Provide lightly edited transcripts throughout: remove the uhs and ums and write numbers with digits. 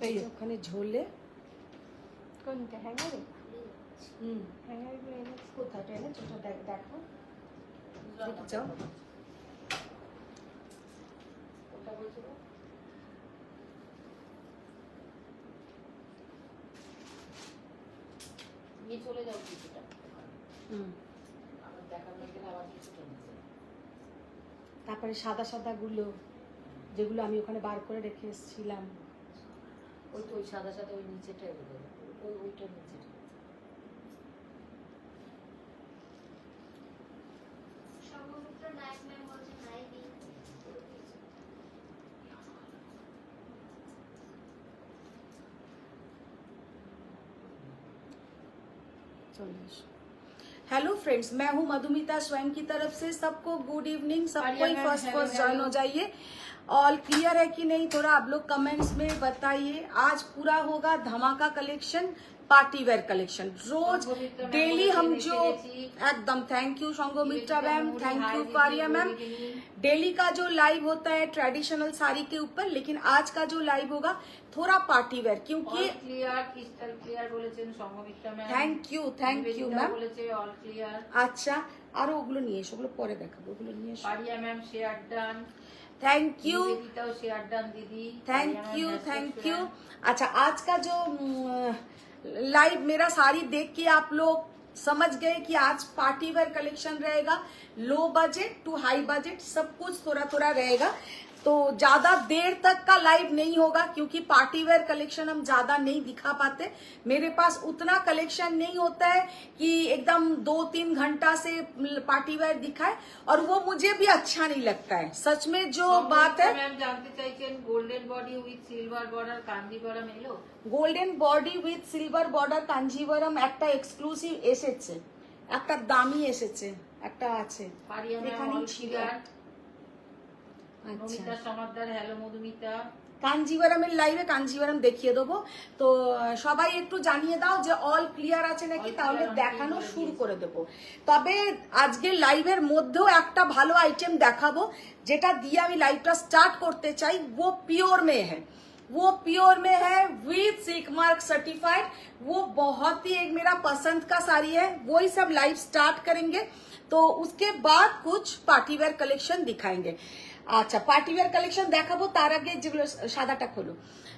এই ওখানে ঝোলে কোনটা হ্যাঙ্গারে? হ্যাঙ্গারগুলো এনেছি কোথায় এনেছি ওটা দেখো দেখি যাও ওটা বলছিল নিয়ে চলে যাও কিছুটা। আবার দেখানো গেলে আবার কিছুটা নিচে। তারপরে সাদা সাদা গুলো যেগুলো আমি ওখানে বার করে রেখে এসেছিলাম ওই তো ওই সাদা সাদা ওই নিচেটাই বলে ওইটা নিচেটা। সর্বমিত্র নায়ক ম্যাম বলছে নাই দিই। हेलो फ्रेंड्स, मैं हूं मधुमिता स्वयं की तरफ से। सबको गुड इवनिंग। सबको ही फर्स्ट ज्वाइन हो जाइए। ऑल क्लियर है कि नहीं, थोड़ा आप लोग कमेंट्स में बताइए। आज पूरा होगा धमाका कलेक्शन, पार्टी वेयर कलेक्शन। रोज डेली हम जो एकदम thank you Sanghamitra ma'am, thank you Faria ma'am. Daily का जो लाइव होता है ट्रेडिशनल साड़ी के ऊपर, लेकिन आज का जो लाइव होगा थोड़ा पार्टी वेयर, क्योंकि क्लियर क्रिस्टल क्लियर বলেছেন সংগমিত্রা ম্যাম। Thank you ma'am. বলেছে অল ক্লিয়ার। আচ্ছা, আর ওগুলো নিয়ে এসো, ওগুলো পরে দেখাবো, ওগুলো নিয়ে এসো। Pariya ma'am share done. Thank you নিবেদিতাও শেয়ার ডান দিদি। Thank you. अच्छा, आज का जो लाइव मेरा साड़ी देख के आप लोग समझ गए कि आज पार्टी वेयर कलेक्शन रहेगा। Low budget to high budget सब कुछ थोड़ा थोड़ा रहेगा, तो ज्यादा देर तक का लाइव नहीं होगा, क्योंकि पार्टी वेयर कलेक्शन हम ज्यादा नहीं दिखा पाते। मेरे पास उतना कलेक्शन नहीं होता है कि एकदम 2-3 घंटा से पार्टी वेयर दिखाए, और वो मुझे भी अच्छा नहीं लगता है। सच में जो बात है, ম্যাম জানতে চাইছেন golden body with silver border Kanjivaram এলো। Golden body with silver border Kanjivaram একটা এক্সক্লুসিভ এসেছে, একটা দামি এসেছে, একটা আছে পারিয়া ম্যাম এখানেই অল ছিল। ক্লিয়ার। আচ্ছা, নমিতা সমাদ্দার হ্যালো মধুমিতা। কাঞ্জিভারামের লাইভে কাঞ্জিভারাম দেখিয়ে দেবো, তো সবাই একটু জানিয়ে দাও যে অল ক্লিয়ার আছে নাকি, তাহলে দেখানো শুরু করে দেবো। তবে আজকের লাইভের মধ্যেও একটা ভালো আইটেম দেখাবো, যেটা দিয়ে আমি লাইভটা স্টার্ট করতে চাই। वो प्योर में है, वो प्योर में है विद सिल्क मार्क सर्टिफाइड। वो बहुत ही एक मेरा पसंद का साड़ी है, वही सब लाइव स्टार्ट करेंगे। तो उसके बाद कुछ पार्टी वेयर कलेक्शन दिखाएंगे। আচ্ছা, পার্টি ওয়্যার কালেকশন দেখাবো, তার আগে যেগুলো সাদাটা খোলো।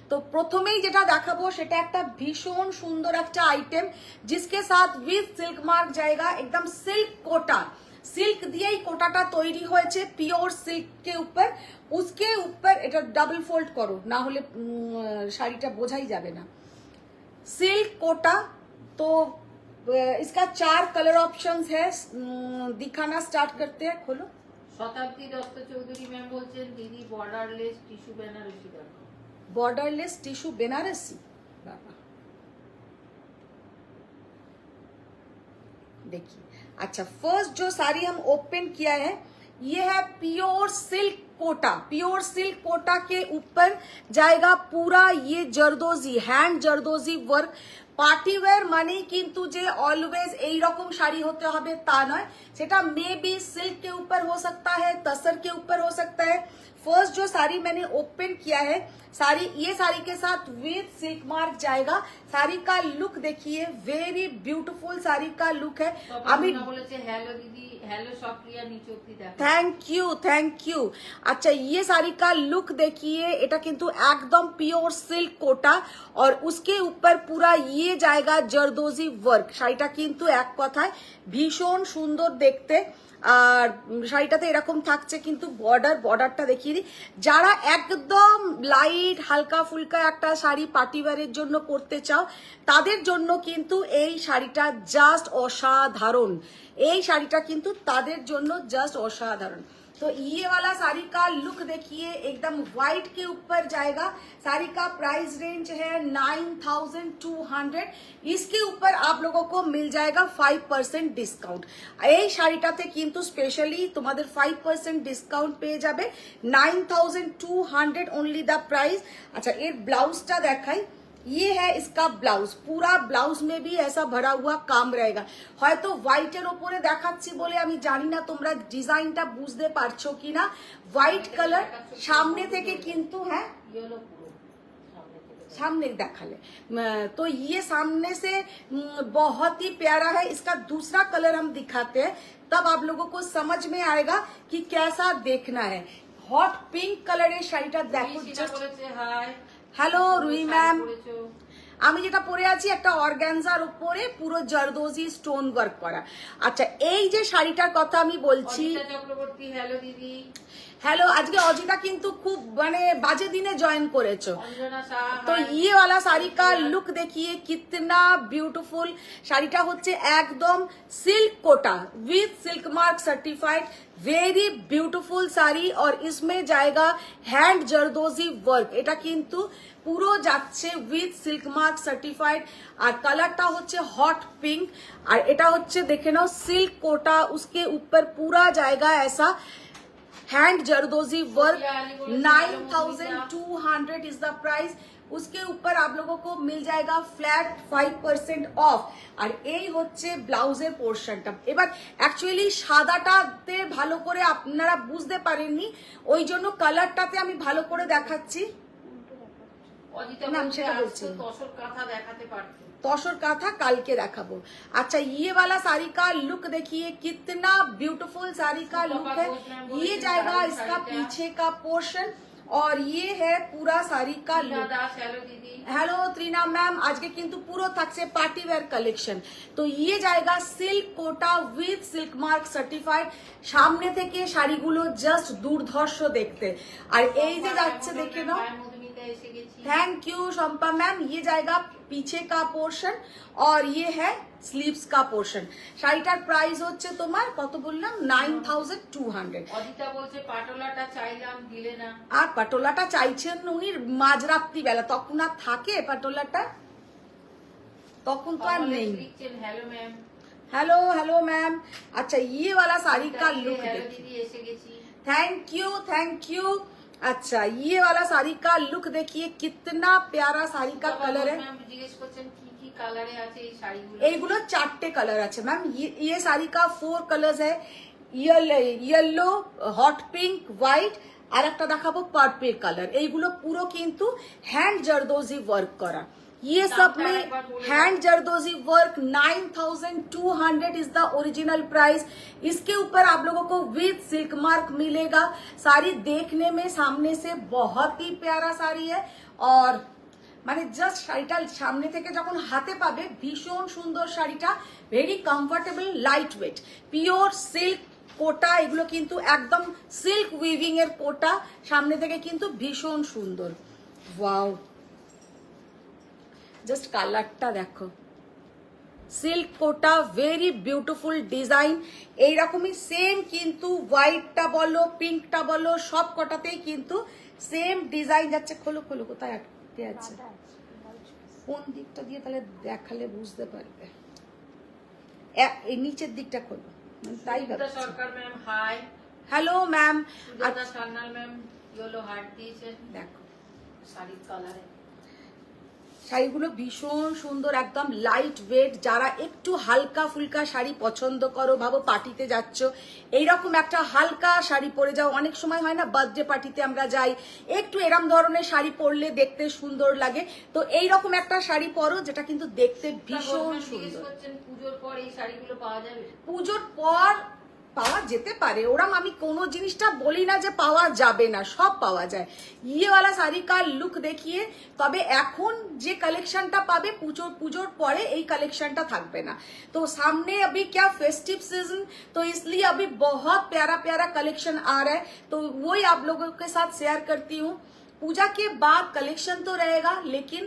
তো প্রথমেই যেটা দেখাবো সেটা একটা ভীষণ সুন্দর একটা আইটেম, जिसके साथ विद सिल्क मार्क जाएगा। एकदम सिल्क कोटा, सिल्क দিয়েই কোটাটা তৈরি হয়েছে, পিওর সিল্ক के ऊपर। उसके ऊपर এটা ডাবল ফোল্ড করো, না হলে শাড়িটা বোঝাই যাবে না। सिल्क कोटा, तो इसका 4 कलर ऑप्शंस है। दिखाना स्टार्ट करते हैं, खोलो। শতাব্দী দত্ত চৌধুরী ম্যাম বলছেন দিদি বর্ডারলেস টিস্যু বেনারসি দেখো। बॉर्डरलेस टिश्यू बेनारसी, देखिए। अच्छा, फर्स्ट जो साड़ी हम ओपन किया है ये है pure silk Kota. Pure silk Kota के ऊपर जाएगा पूरा ये zardozi, hand zardozi work. Party wear মানে কিন্তু যে অলওয়েজ এই রকম শাড়ি হতে হবে তা নয়, সেটা मे बी सिल्क के ऊपर हो सकता है, तसर के ऊपर हो सकता है। फर्स्ट जो साड़ी मैंने ओपन किया है, साड़ी ये साड़ी के साथ विद सिल्क मार्क जाएगा। साड़ी का लुक देखिए, वेरी ब्यूटीफुल साड़ी का लुक है। अभी বলেছে হ্যালো দিদি, হ্যালো সক্রিয়া নিচে অবধি দেখো। Thank you. अच्छा, ये साड़ी का लुक देखिए, এটা কিন্তু একদম পিওর সিল্ক কোটা, और उसके ऊपर पूरा ये जाएगा जरदोजी वर्क। শাড়িটা কিন্তু এক কথায় ভীষণ সুন্দর দেখতে, আর শাড়িটাতে এরকম থাকছে কিন্তু বর্ডারটা দেখিয়ে দিই। যারা একদম লাইট হালকা ফুলকা একটা শাড়ি পার্টি ওয়্যারের জন্য পরতে চাও, তাদের জন্য কিন্তু এই শাড়িটা জাস্ট অসাধারণ। এই শাড়িটা কিন্তু তাদের জন্য জাস্ট অসাধারণ। तो ये वाला साड़ी का लुक देखिए, एकदम व्हाइट के ऊपर जाएगा। साड़ी का प्राइस रेंज है 9200। इसके ऊपर आप लोगों को मिल जाएगा 5% डिस्काउंट। এই শাড়িটাতে কিন্তু স্পেশালি তোমাদের 5% ডিসকাউন্ট পেয়ে যাবে। 9200 ओनली द प्राइस। अच्छा, এর ব্লাউজটা দেখাই। ये है इसका ब्लाउज, पूरा ब्लाउज में भी ऐसा भरा हुआ काम रहेगा। হয়তো হোয়াইটের উপরে দেখাচ্ছি বলে আমি জানি না তোমরা ডিজাইনটা বুঝতে পারছো কিনা। হোয়াইট কালার সামনে থেকে কিন্তু, হ্যাঁ ইয়েলো পুরো सामने থেকে सामने देखाले तो ये सामने से बहुत ही प्यारा है। इसका दूसरा कलर हम दिखाते हैं, तब आप लोगों को समझ में आएगा कि कैसा देखना है। हॉट पिंक कलर শাড়িটা দেখো জাস্ট। বলেছে হাই হ্যালো রুই ম্যাম, করেছো আমি যেটা পরে আছি একটা অর্গানজার উপরে পুরো জারদোজি স্টোন ওয়ার্ক করা। আচ্ছা, এই যে শাড়িটার কথা আমি বলছি, অজিতা চক্রবর্তী হ্যালো দিদি, হ্যালো, আজকে অজিতা কিন্তু খুব মানে বাজে দিনে জয়েন করেছো। অঞ্জনা শাহ, तो ये वाला साड़ी का लुक देखिए कितना ब्यूटीफुल। শাড়িটা হচ্ছে একদম silk Kota with silk mark certified, very beautiful sari. और इसमें जाएगा हैंड जरदोजी वर्क, এটা কিন্তু পুরো যাচ্ছে উইথ সিল্ক মার্ক সার্টিফাইড। আর কালারটা হচ্ছে হট পিঙ্ক, আর এটা হচ্ছে দেখে নাও सिल्क कोटा, उसके ऊपर पूरा जाएगा ऐसा hand zardozi work. 9200 is the price. उसके ऊपर आप लोगों को मिल जाएगा फ्लैट 5% ऑफ। আর এই হচ্ছে ব্লাউজের পোর্শনটা। এবার অ্যাকচুয়ালি সাদাটাতে ভালো করে আপনারা বুঝতে পারেননি, ওই জন্য কালারটাতে আমি ভালো করে দেখাচ্ছি। অজিতা নাম বলছে সেটা আজকে বলছি। তসর কাঁথা দেখাতে পারতো। तौशर का था कल के देखाबो। अच्छा, ये वाला साड़ी का लुक देखिए कितना ब्यूटीफुल साड़ी का लुक है। ये जाएगा इसका पीछे का पोर्शन, और ये है पूरा साड़ी का लुक। দাস হ্যালো দিদি, हेलो त्रिना मैम, आज के किंतु पूरा थक से पार्टी वेयर कलेक्शन। तो ये जाएगा silk Kota with silk mark certified. सामने থেকে শাড়িগুলো জাস্ট দুর্ধর্ষ দেখতে। আর এই যে যাচ্ছে দেখে নাও, মধুমিতা এসে গেছি। Thank you Shampa ma'am. ये जाएगा पीछे का पोर्शन और ये है स्लीव्स का पोर्शन। শাড়িটার প্রাইস হচ্ছে তোমার কত বললাম, 9200। অজিতা বলছে পাটোলাটা চাইলাম দিলে না। আর পাটোলাটা চাইছেন উনি মাঝরাত্রি বেলা, তখন আর থাকে পাটোলাটা, তখন তো আর নেই। লিখছেন hello ma'am, hello hello ma'am. अच्छा, ये वाला साड़ी का लुक হ্যালো देखिए, দিদি এসে গেছি। Thank you. अच्छा, ये वाला साड़ी का लुक देखिए कितना प्यारा साड़ी का कलर है। ম্যাম জিজ্ঞেস করছেন কি কি কালারে আছে এই শাড়িগুলো। এইগুলো 4টে কালার আছে ম্যাম। ये साड़ी का 4 कलर्स है, येलो, हॉट पिंक, व्हाइट, আর একটা দেখাবো পার্পল কালার। এইগুলো পুরো কিন্তু হ্যান্ড জারদোজি ওয়ার্ক করা। ये सब में hand zardozi work 9200 is the original price. इसके ऊपर आप लोगों को विद सिल्क मार्क मिलेगा। साड़ी देखने में सामने से बहुत ही प्यारा साड़ी है, और মানে জাস্ট শাড়িটা সামনে থেকে যখন হাতে পাবে ভীষণ সুন্দর শাড়িটা, very comfortable, light weight, pure silk Kota. এগুলো কিন্তু একদম সিল্ক উইভিং এর কোটা, সামনে থেকে কিন্তু ভীষণ সুন্দর। ওয়াও, জাস্ট কালারটা দেখো, সিল্ক কোটা, ভেরি বিউটিফুল ডিজাইন। এইরকমই সেম কিন্তু হোয়াইটটা বলো, পিঙ্কটা বলো, সব কটাতেই কিন্তু সেম ডিজাইন যাচ্ছে। খোলো খোলো, কোথায় আটকে আছে, কোন দিকটা দিয়ে তাহলে দেখালে বুঝতে পারবে। এই নিচের দিকটা খোলো, তাই Sumita Sarkar ma'am hi, hello ma'am. Sujata Sanyal ma'am yellow heart দিয়েছেন দেখো শাড়ির কালারে। শাড়িগুলো ভীষণ সুন্দর, একদম লাইট ওয়েট। যারা একটু হালকা ফুলকা শাড়ি পছন্দ করো, ভাবো পার্টিতে যাচ্ছ, এইরকম একটা হালকা শাড়ি পরে যাও। অনেক সময় হয় না বার্থডে পার্টিতে আমরা যাই, একটু এরম ধরনের শাড়ি পরলে দেখতে সুন্দর লাগে। তো এইরকম একটা শাড়ি পরো যেটা কিন্তু দেখতে ভীষণ সুন্দর। পুজোর পর এই শাড়িগুলো পাওয়া যাবে? পুজোর পর পাওয়া যেতে পারে, ওরম আমি কোনো জিনিসটা বলি না যে পাওয়া যাবে না, সব পাওয়া যায়। ये वाला साड़ी का लुक देखिए। তবে এখন যে কালেকশনটা পাবে পুজোর পরে এই কালেকশনটা থাকবে না। तो सामने अभी क्या फेस्टिव सीजन, तो इसलिए अभी बहुत प्यारा प्यारा कलेक्शन आ रहा है, तो वही आप लोगों के साथ शेयर करती हूँ। पूजा के बाद कलेक्शन तो रहेगा, लेकिन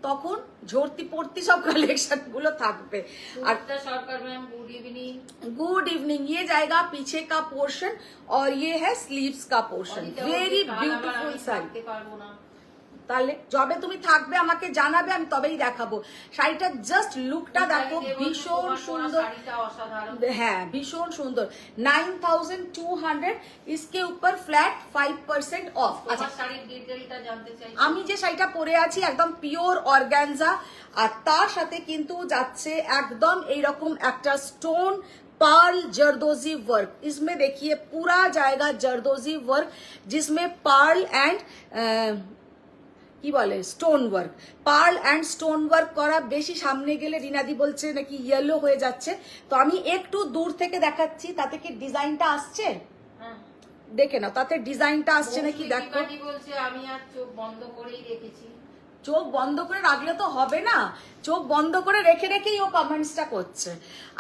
তখন ঝর্তি পড়তি সব কালেকশন গুলো থাকবে। আর Sarkar ma'am good evening. Good evening. ये जाएगा पीछे का पोर्शन और ये है स्लीव्स का पोर्शन। Very beautiful sari. তাহলে যবে তুমি থাকবে আমাকে জানাবে, আমি তবেই দেখাবো। শাড়িটা জাস্ট লুকটা দেখো, ভীষণ সুন্দর। হ্যাঁ, ভীষণ সুন্দর। 9200। इसके ऊपर फ्लैट 5% ऑफ। আচ্ছা, শাড়ির ডিটেইলটা জানতে চাই। আমি যে শাড়িটা পরে আছি একদম পিওর অর্গানজা, আর তার সাথে কিন্তু যাচ্ছে একদম এইরকম একটা স্টোন पर्ल जरदोजी वर्क। इसमें देखिए पूरा जाएगा जरदोजी वर्क, जिसमें पर्ल एंड কি বলে stone work, pearl and stone work করা। বেশি সামনে গেলে রিনাদি বলছে নাকি ইয়েলো হয়ে যাচ্ছে, তো আমি একটু দূর থেকে দেখাচ্ছি। তাতে কি ডিজাইনটা আসছে হ্যাঁ। দেখে নাও, তাতে ডিজাইনটা আসছে নাকি মৌসুমী দেখো। ত্রিপাঠী বলছে আমি আর চোখ বন্ধ করেই রেখেছি। চোখ বন্ধ করে রাখলে তো হবে না, চোখ বন্ধ করে রেখে রেখেই ও কমেंट्सটা করছে।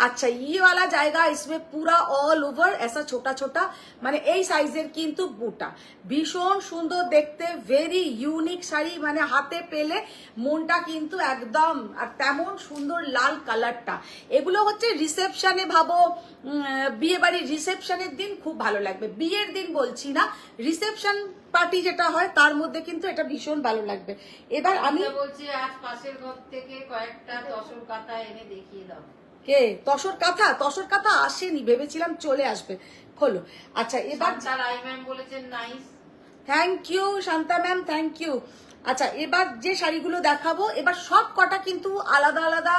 अच्छा ये वाला जाएगा इसमें पूरा ऑल ओवर ऐसा छोटा छोटा মানে এই সাইজের কিন্তু বুটা, ভীষণ সুন্দর দেখতে, ভেরি ইউনিক শাড়ি, মানে হাতে পেলে মনটা কিন্তু একদম, আর তেমন সুন্দর লাল কালারটা। এগুলো হচ্ছে রিসেপশনে, ভাবো বিয়ে বাড়ির রিসেপশনের দিন খুব ভালো লাগবে, বিয়ের দিন বলছি না, রিসেপশন পার্টি যেটা হয় তার মধ্যে কিন্তু এটা ভীষণ ভালো লাগবে। এবার আমি বলছি আজ পাশের ঘর থেকে কয়েকটা তসর কাঁথা এনে দেখিয়ে দাও। কে তসর কাঁথা? তসর কাঁথা আসেনি, ভেবেছিলাম চলে আসবে। খোলো। আচ্ছা এবার তার আই ম্যাম বলেছেন nice. Thank you Shanta ma'am, thank you. আচ্ছা এবার যে শাড়িগুলো দেখাবো, এবার সব কটা কিন্তু আলাদা আলাদা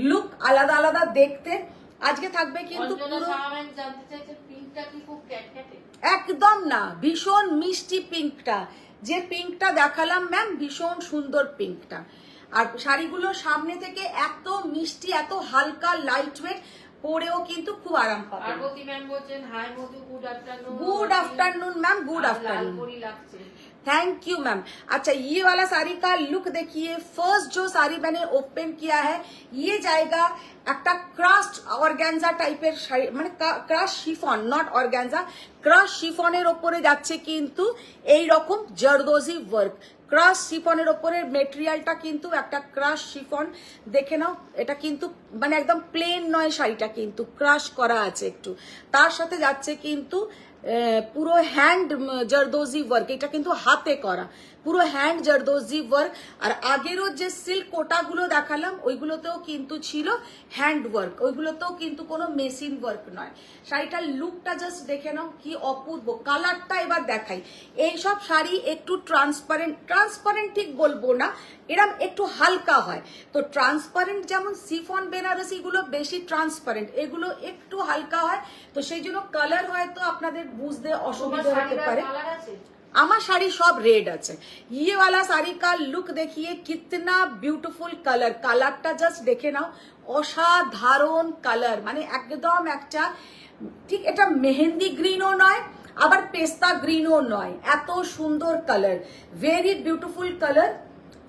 লুক, আলাদা আলাদা দেখতে। আজকে থাকবে কিন্তু অঞ্জনা পুরো শাহ ম্যাম জানতে চাইছে পিঙ্কটা কি খুব ক্যাটক্যাটে? একদম না, ভীষণ মিষ্টি পিঙ্কটা, যে পিঙ্কটা দেখালাম ম্যাম ভীষণ সুন্দর পিঙ্কটা। আর শাড়িগুলো সামনে থেকে এত মিষ্টি, এত হালকা, লাইট ওয়েট, পরেও কিন্তু খুব আরাম পাবে। পার্বতী ম্যাম বলছেন hi Madhu, good afternoon. Good afternoon ma'am, good afternoon, লালপরি লাগছে। Thank you ma'am. अच्छा ये वाला साड़ी का लुक देखिए, फर्स्ट जो साड़ी मैंने ओपन किया है ये जाएगा একটা ক্রাস্ট অর্গানজা টাইপের শাড়ি, মানে crush chiffon, not organza, crush শিফনের ওপরে যাচ্ছে কিন্তু এই রকম জরদোজি ওয়ার্ক। ক্রাশ শিফনের ওপরে মেটেরিয়ালটা কিন্তু একটা ক্রাশ শিফন, দেখে নাও। এটা কিন্তু মানে একদম প্লেন নয়, শাড়িটা কিন্তু ক্রাশ করা আছে একটু, তার সাথে যাচ্ছে কিন্তু পুরো হ্যান্ড জরদোজি ওয়ার্ক, এটা কিন্তু হাতে করা পুরো হ্যান্ড জরদোজি ওয়ার্ক। আর আগেরও যে সিল্ক কোটাগুলো দেখালাম ওইগুলোতেও কিন্তু ছিল হ্যান্ড ওয়ার্ক, ওইগুলোতেও কিন্তু কোনো মেশিন ওয়ার্ক নয়। শাড়িটার লুকটা জাস্ট দেখে নাও কি অপূর্ব, কালারটা এবার দেখাই। এইসব শাড়ি একটু ট্রান্সপারেন্ট, ট্রান্সপারেন্ট ঠিক বলবো না, এরম একটু হালকা হয়। তো ট্রান্সপারেন্ট যেমন সিফন বেনারসি গুলো বেশি ট্রান্সপারেন্ট, এগুলো একটু হালকা হয়, তো সেই জন্য কালার হয়তো আপনাদের বুঝতে অসুবিধা হতে পারে। কালার আছে? আমার শাড়ি সব রেড আছে। ये वाला साड़ी का लुक देखिए कितना ब्यूटीफुल कलर, কালারটা জাস্ট দেখে নাও, অসাধারণ কালার, মানে একদম একটা, ঠিক এটা মেহেন্দি গ্রিনও নয় আবার পেস্তা গ্রিনও নয়, এত সুন্দর colour, very beautiful colour.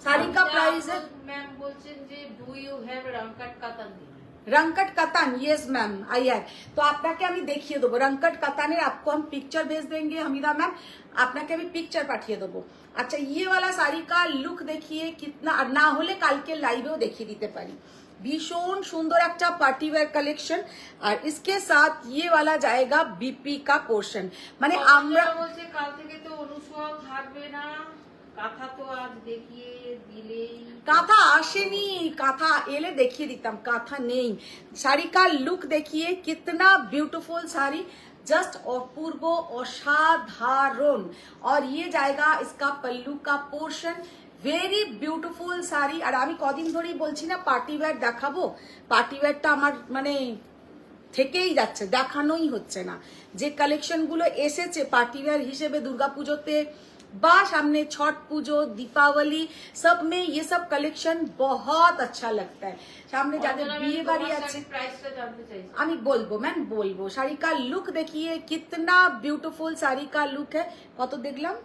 Sari का प्राइस है ম্যাম বলছেন যে ডু ইউ হ্যাভ রংকাট কাতান? रंकट कतान, यस मैम आई है। तो আপনাকে আমি দেখিয়ে দেবো रंकट कताনের, आपको हम पिक्चर भेज देंगे हमीदा मैम, আপনাকে আমি পিকচার পাঠিয়ে দেবো। আচ্ছা ये वाला साड़ी का लुक देखिए कितना, আর না হলে কালকে লাইভেও দেখিয়ে দিতে পারি। ভীষণ সুন্দর একটা পার্টি ওয়্যার কালেকশন। আর इसके साथ ये वाला जाएगा बीपी का पोर्शन, মানে আমরা বলছে কাল থেকে তো অনুসোয়াও থাকবে না, কাঁথা তো আজ দেখিয়ে দিলেই। কাঁথা আসেনি, কাঁথা এলে দেখিয়ে দিতাম, কাঁথা নেই। শাড়ি का लुक देखिए कितना ब्यूटीफुल साड़ी, जस्ट अपूर्व, असाधारण। और ये जाएगा इसका पल्लू का पोर्शन, ভেরি বিউটিফুল শাড়ি। আর আমি কদিন ধরেই বলছি না পার্টি ওয়্যার দেখাবো, পার্টি ওয়্যারটা আমার মানে থেকেই যাচ্ছে, দেখানোই হচ্ছে না। যে কালেকশনগুলো এসেছে পার্টি ওয়্যার হিসেবে দুর্গাপুজোতে বা সামনে ছট পুজো, দীপাवली, सब में ये सब कलेक्शन बहुत अच्छा लगता है। সামনে যাদের বিয়ে বাড়ি আছে, প্রাইসটা জানতে চাইছি। আমি বলবো ম্যাম বলবো। শাড়ি का लुक देखिए कितना ब्यूटीफुल শাড়ি का लुक है। কত দেখলাম?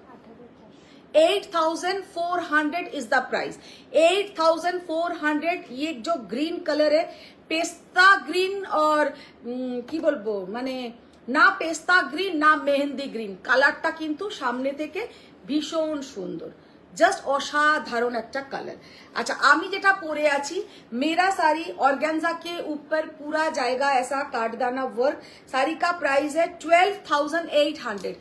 8,400 इज द प्राइस, 8,400। ये जो ग्रीन कलर है पेस्ता ग्रीन, और কি বলবো মানে না পেস্তা গ্রিন না মেহেন্দি গ্রিন, কালারটা কিন্তু সামনে থেকে ভীষণ সুন্দর, জাস্ট অসাধারণ একটা কালার। अच्छा আমি যেটা পরে আছি, मेरा साड़ी ऑर्गेन्जा के ऊपर पूरा जाएगा ऐसा काटदाना वर्क। साड़ी का प्राइस है 12,800,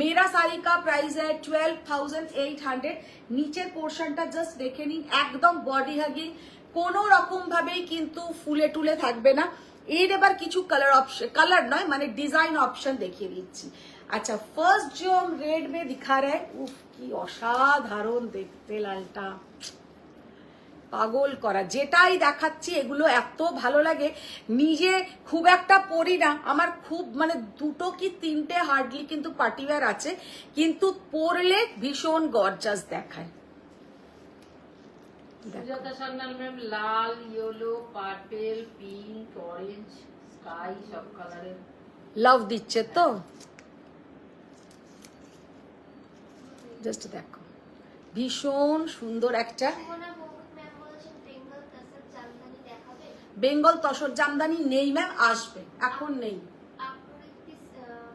मेरा साड़ी का प्राइस है 12,800। নিচের পোর্শনটা জাস্ট দেখে নিন, একদম বডি হাগিং, কোনো রকম ভাবেই কিন্তু ফুলে টুলে থাকবে না। এর এবার কিছু কালার অপশন, কালার নয় মানে ডিজাইন অপশন দেখিয়ে দিচ্ছি। আচ্ছা ফার্স্ট जो हम रेड में दिखा रहे हैं, उफ কি অসাধারণ দেখতে, লালটা পাগল করা। যেটাই দেখাচ্ছি এগুলো এত ভালো লাগে, নিজে খুব একটা পরি না, আমার খুব মানে দুটো কি তিনটে হার্ডলি কিন্তু পার্টি ওয়্যার আছে, কিন্তু পরলে ভীষণ গর্জাস দেখায়। সুজাতা সান্যাল ম্যাম লাল, yellow, purple, pink, orange, sky সব কালারের লাভ দিচ্ছে তো, জাস্ট দেখো ভীষণ সুন্দর একটা সুমনা ভৌমিক ম্যাম বলছেন বেঙ্গল তসর জামদানি দেখাবে। বেঙ্গল তসর জামদানি নেই ম্যাম, আসবে, এখন নেই আপনি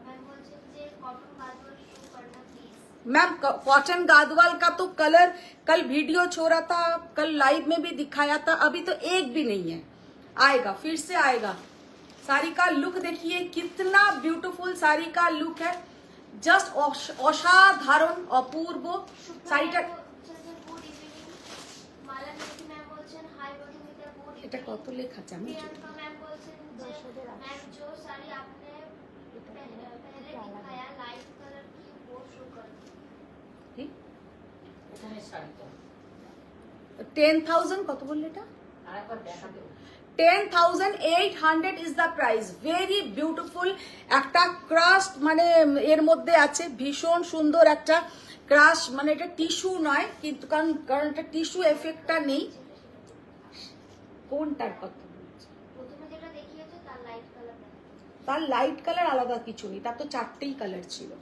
ম্যাম বলছেন যে কটন গাদওয়াল শো করনা প্লিজ। मैम। कॉटन गादवाल का तो कलर कल वीडियो छोड़ा था, कल लाइव में भी दिखाया था, अभी तो एक भी नहीं है, आएगा, फिर से आएगा। साड़ी का लुक देखिए कितना ब्यूटीफुल साड़ी का लुक है, जस्ट असाधारण अपूर्व শাড়িটা। Good evening. Mala Mithi ma'am বলছেন হাই মধুমিতা গুড এটা ইভিনিং। কত লেখা আছে আমি प्रियंका मैम बोलছেন যে मैम जो साड़ी आपने पहले दिखाया लाइट कलर की वो शो कर। ঠিক এখানে শাড়িটা 10,000 কত বললে এটা? আরেকবার দেখাতে 10,800 is the price. Very beautiful একটা ক্রাশ, মানে এর মধ্যে আছে ভীষণ সুন্দর একটা ক্রাশ, মানে এটা টিস্যু নয় কিন্তু, কারণ এটা টিস্যু এফেক্টটা নেই। কোনটার কথা বলছি? প্রথমে যেটা দেখিয়েছে তার লাইট কালার তার লাইট কালার আলাদা কিছু নেই, তার তো 4টেই কালার ছিল।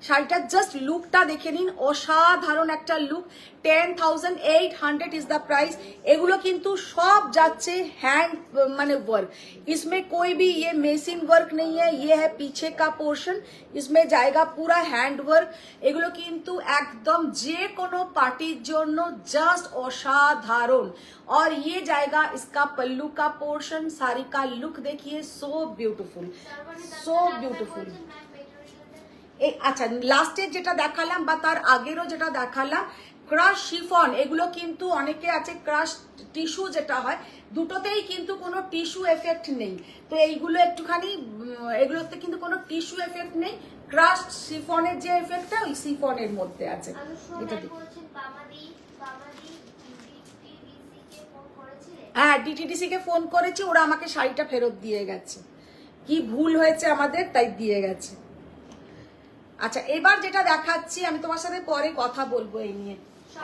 শাড়িটার জাস্ট লুকটা দেখে নিন, অসাধারণ একটা লুক। 10,800 is the price. এগুলো কিন্তু সব যাচ্ছে হ্যান্ড মানে वर्क, इसमें कोई भी ये मेसिन वर्क नहीं है, ये है पीछे का पोर्शन, इसमें जाएगा पूरा हैंड वर्क। এগুলো কিন্তু একদম যে কোনো পার্টির জন্য জাস্ট অসাধারণ। और ये जाएगा इसका पल्लू का पोर्शन। साड़ी का लुक देखिए, सो ब्यूटीफुल, सो ब्यूटीफुल। আচ্ছা, লাস্টের যেটা দেখালাম বা তার আগেরও যেটা দেখালাম ক্রাশ শিফন, এগুলো কিন্তু অনেকে আছে ক্রাশ টিস্যু যেটা হয়, দুটোতেই কিন্তু কোনো টিস্যু এফেক্ট নেই। তো এইগুলো একটুখানি, এগুলোতে কিন্তু কোনো টিস্যু এফেক্ট নেই, ক্রাশ শিফনের যে এফেক্টটা ওই শিফনের মধ্যে আছে। এটা দেখুন। হ্যাঁ, ডিটিডিসি কে ফোন করেছি, ওরা আমাকে শাড়িটা ফেরত দিয়ে গেছে, কি ভুল হয়েছে আমাদের তাই দিয়ে গেছে। আচ্ছা, এবার যেটা দেখাচ্ছি আমি তোমার সাথে পরে কথা বলবো এই নিয়ে।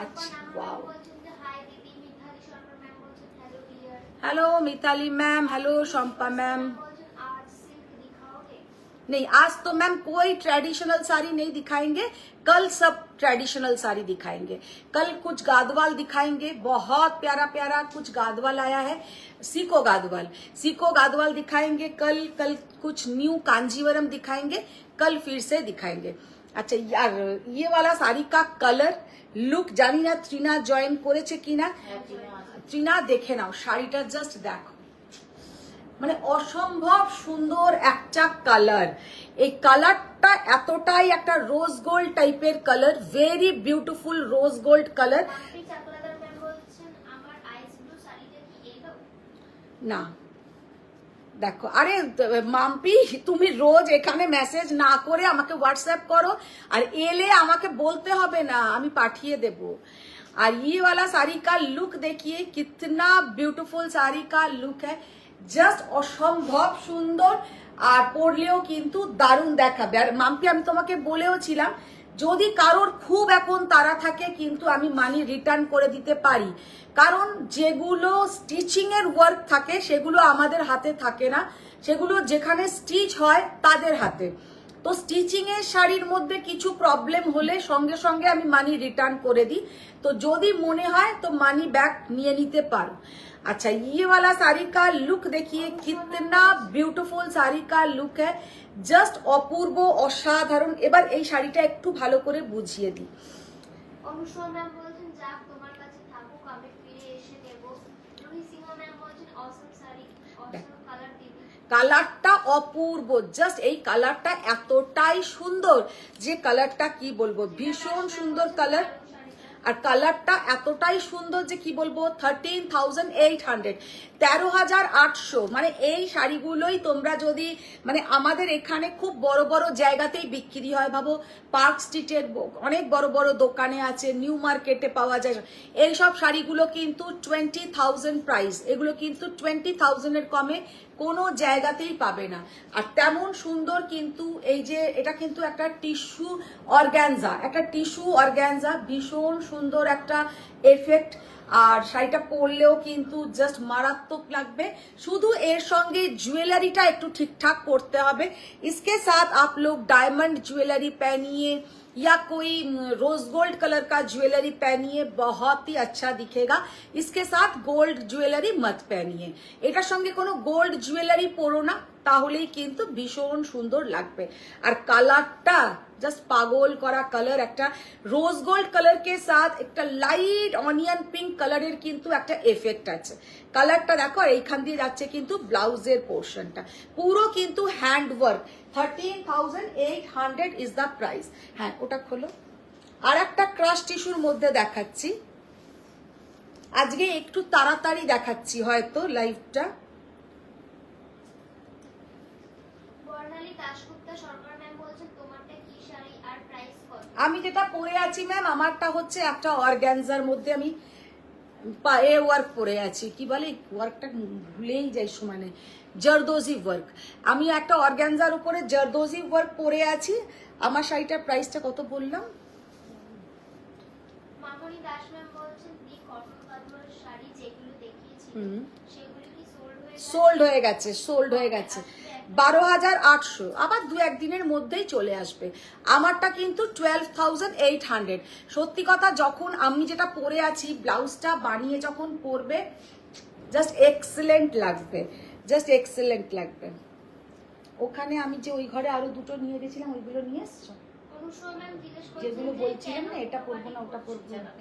আচ্ছা, wow, hello Mitali ma'am, hello Shampa ma'am. नहीं, आज तो मैम कोई ट्रेडिशनल साड़ी नहीं दिखाएंगे, कल सब ट्रेडिशनल साड़ी दिखाएंगे। कल कुछ गादवाल दिखाएंगे, बहुत प्यारा प्यारा कुछ गादवाल आया है, सीको गादवाल दिखाएंगे कल कुछ न्यू कांजीवरम दिखाएंगे, कल फिर से दिखाएंगे। अच्छा यार, ये वाला साड़ी का कलर लुक জানি না ত্রিনা জয়েন করেছে কিনা। ত্রিনা দেখে নাও শাড়িটা, জাস্ট দেখো, মানে অসম্ভব সুন্দর একটা কালার। এই কালারটা এতটাই একটা রোজ গোল্ড টাইপের colour, very beautiful rose gold colour. না দেখো, আরে মাম্পি তুমি রোজ এখানে মেসেজ না করে আমাকে হোয়াটসঅ্যাপ করো, আর এলে আমাকে বলতে হবে না, আমি পাঠিয়ে দেব। আর ये वाला साड़ी का लुक देखिए, कितना ब्यूटीफुल साड़ी का लुक है, জাস্ট অসম্ভব সুন্দর। আর পরলেও কিন্তু দারুণ দেখাবে। আর মাম্পি, আমি তোমাকে বলেও ছিলাম যদি কারোর খুব এখন তাড়া থাকে কিন্তু আমি মানি রিটার্ন করে দিতে পারি, কারণ যেগুলো স্টিচিং এর ওয়ার্ক থাকে সেগুলো আমাদের হাতে থাকে না, সেগুলো যেখানে স্টিচ হয় তাদের হাতে। তো স্টিচিং এর শাড়ির মধ্যে কিছু প্রবলেম হলে সঙ্গে সঙ্গে আমি মানি রিটার্ন করে দিই, তো যদি মনে হয় তো মানি ব্যাক নিয়ে নিতে পারো। अच्छा, ये वाला साड़ी का लुक देखिए, कितना ब्यूटीफुल साड़ी का लुक है, জাস্ট অপূর্ব অসাধারণ। এবার এই শাড়িটা একটু ভালো করে বুঝিয়ে দিই। অনুষ্মা ম্যাম বলছেন যাক তোমার কাছে থাকুক, আমি ফিরে এসে নেব। রুহি সিংহ ম্যাম বলছেন অসম শাড়ি, অসম কালার দিদি। কালারটা অপূর্ব, জাস্ট এই কালারটা এতটাই সুন্দর যে কালারটা কি বলবো, ভীষণ সুন্দর কালার। আর কালারটা এতটাই সুন্দর যে কি বলবো, 13,800, 13,800। মানে এই শাড়িগুলোই তোমরা যদি, মানে আমাদের এখানে খুব বড় বড় জায়গাতেই বিক্রি হয়, ভাবো পার্ক স্ট্রিটের অনেক বড় বড় দোকানে আছে, নিউ মার্কেটে পাওয়া যায়। এইসব শাড়িগুলো কিন্তু 20,000 প্রাইস, এগুলো কিন্তু 20,000 এর কমে কোনো জায়গাতেই পাবে না। আর তেমন সুন্দর কিন্তু এই যে এটা কিন্তু একটা টিস্যু অর্গানজা, ভীষণ সুন্দর একটা এফেক্ট। আর শাড়িটা পরলেও কিন্তু জাস্ট মারাত্মক লাগবে। শুধু এর সঙ্গে ज्वेलरीটা একটু ঠিকঠাক করতে হবে। इसके साथ आप लोग डायमंड ज्वेलरी पहनिए या कोई रोज गोल्ड कलर का ज्वेलरी पहनिए, बहुत ही अच्छा दिखेगा। इसके साथ गोल्ड ज्वेलरी मत पहनिए। এটার সঙ্গে কোনো গোল্ড জুয়েলারি পরো না, তাহলেই কিন্তু ভীষণ সুন্দর লাগবে। আর কালারটা জাস্ট পাগল করা কালার, একটা রোজ গোল্ড কালার কে সাথ একটা লাইট অনিয়ন পিঙ্ক কালারের কিন্তু একটা এফেক্ট আছে। কালারটা দেখো, আর এইখান দিয়ে যাচ্ছে কিন্তু ব্লাউজের পোর্শনটা, পুরো কিন্তু hand work. 13,800 is the price. হ্যাঁ, ওটা খোলো। আর একটা ক্রাশ টিস্যুর মধ্যে দেখাচ্ছি, আজকে একটু তাড়াতাড়ি দেখাচ্ছি হয়তো লাইভটা। বর্ণালী দাশগুপ্তা সরকার ম্যাম বলছেন তোমারটা কি শাড়ি আর প্রাইস কত? আমি যেটা পরে আছি ম্যাম, আমারটা হচ্ছে একটা অর্গ্যানজার মধ্যে আমি পায়ে ওয়ার্ক পরে আছি, কি বলে ওয়ার্কটা ভুলেই যাই সমানে, জরদোজি ওয়ার্ক। আমি একটা অর্গ্যানজার উপরে জরদোজি ওয়ার্ক পরে আছি। আমার শাড়িটার প্রাইসটা কত বললাম? মামনি দাস ম্যাম বলছেন দি কটন কাজওয়াল শাড়ি যেগুলো দেখিয়েছি সেগুলো কি সোল্ড হয়ে গেছে? সোল্ড হয়ে গেছে 12,800, আবার দু একদিনের মধ্যেই চলে আসবে। আমারটা কিন্তু 12,800। সত্যি কথা, যখন আমি যেটা পরে আছি ব্লাউজটা বানিয়ে যখন পরবে জাস্ট এক্সেলেন্ট লাগবে, জাস্ট এক্সেলেন্ট লাগবে। ওখানে আমি যে ওই ঘরে আরো দুটো নিয়ে গেছিলাম, ওইগুলো নিয়ে এসছো? অনুষ্মা ম্যাম জিজ্ঞেস করছেন যেগুলো বলছিলাম না, এটা পরবো না ওটা পরবো না,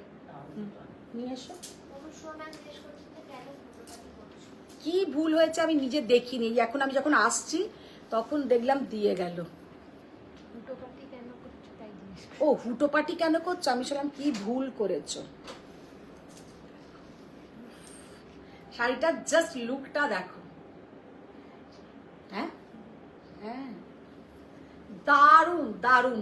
নিয়ে এসো। অনুষ্মা ম্যাম জিজ্ঞেস করছেন যে কেন ফটোগ্রাফি করছো? কি ভুল হয়েছে আমি নিজে দেখিনি, এখন আমি যখন আসছি তখন দেখলাম দিয়ে গেল। হুটোপাটি কেন করছো তাই জিজ্ঞেস ও, হুটোপাটি কেন করছো? আমি শুনলাম কি ভুল করেছো। শাড়িটার জাস্ট লুকটা দেখো। হ্যাঁ হ্যাঁ, দারুণ দারুণ।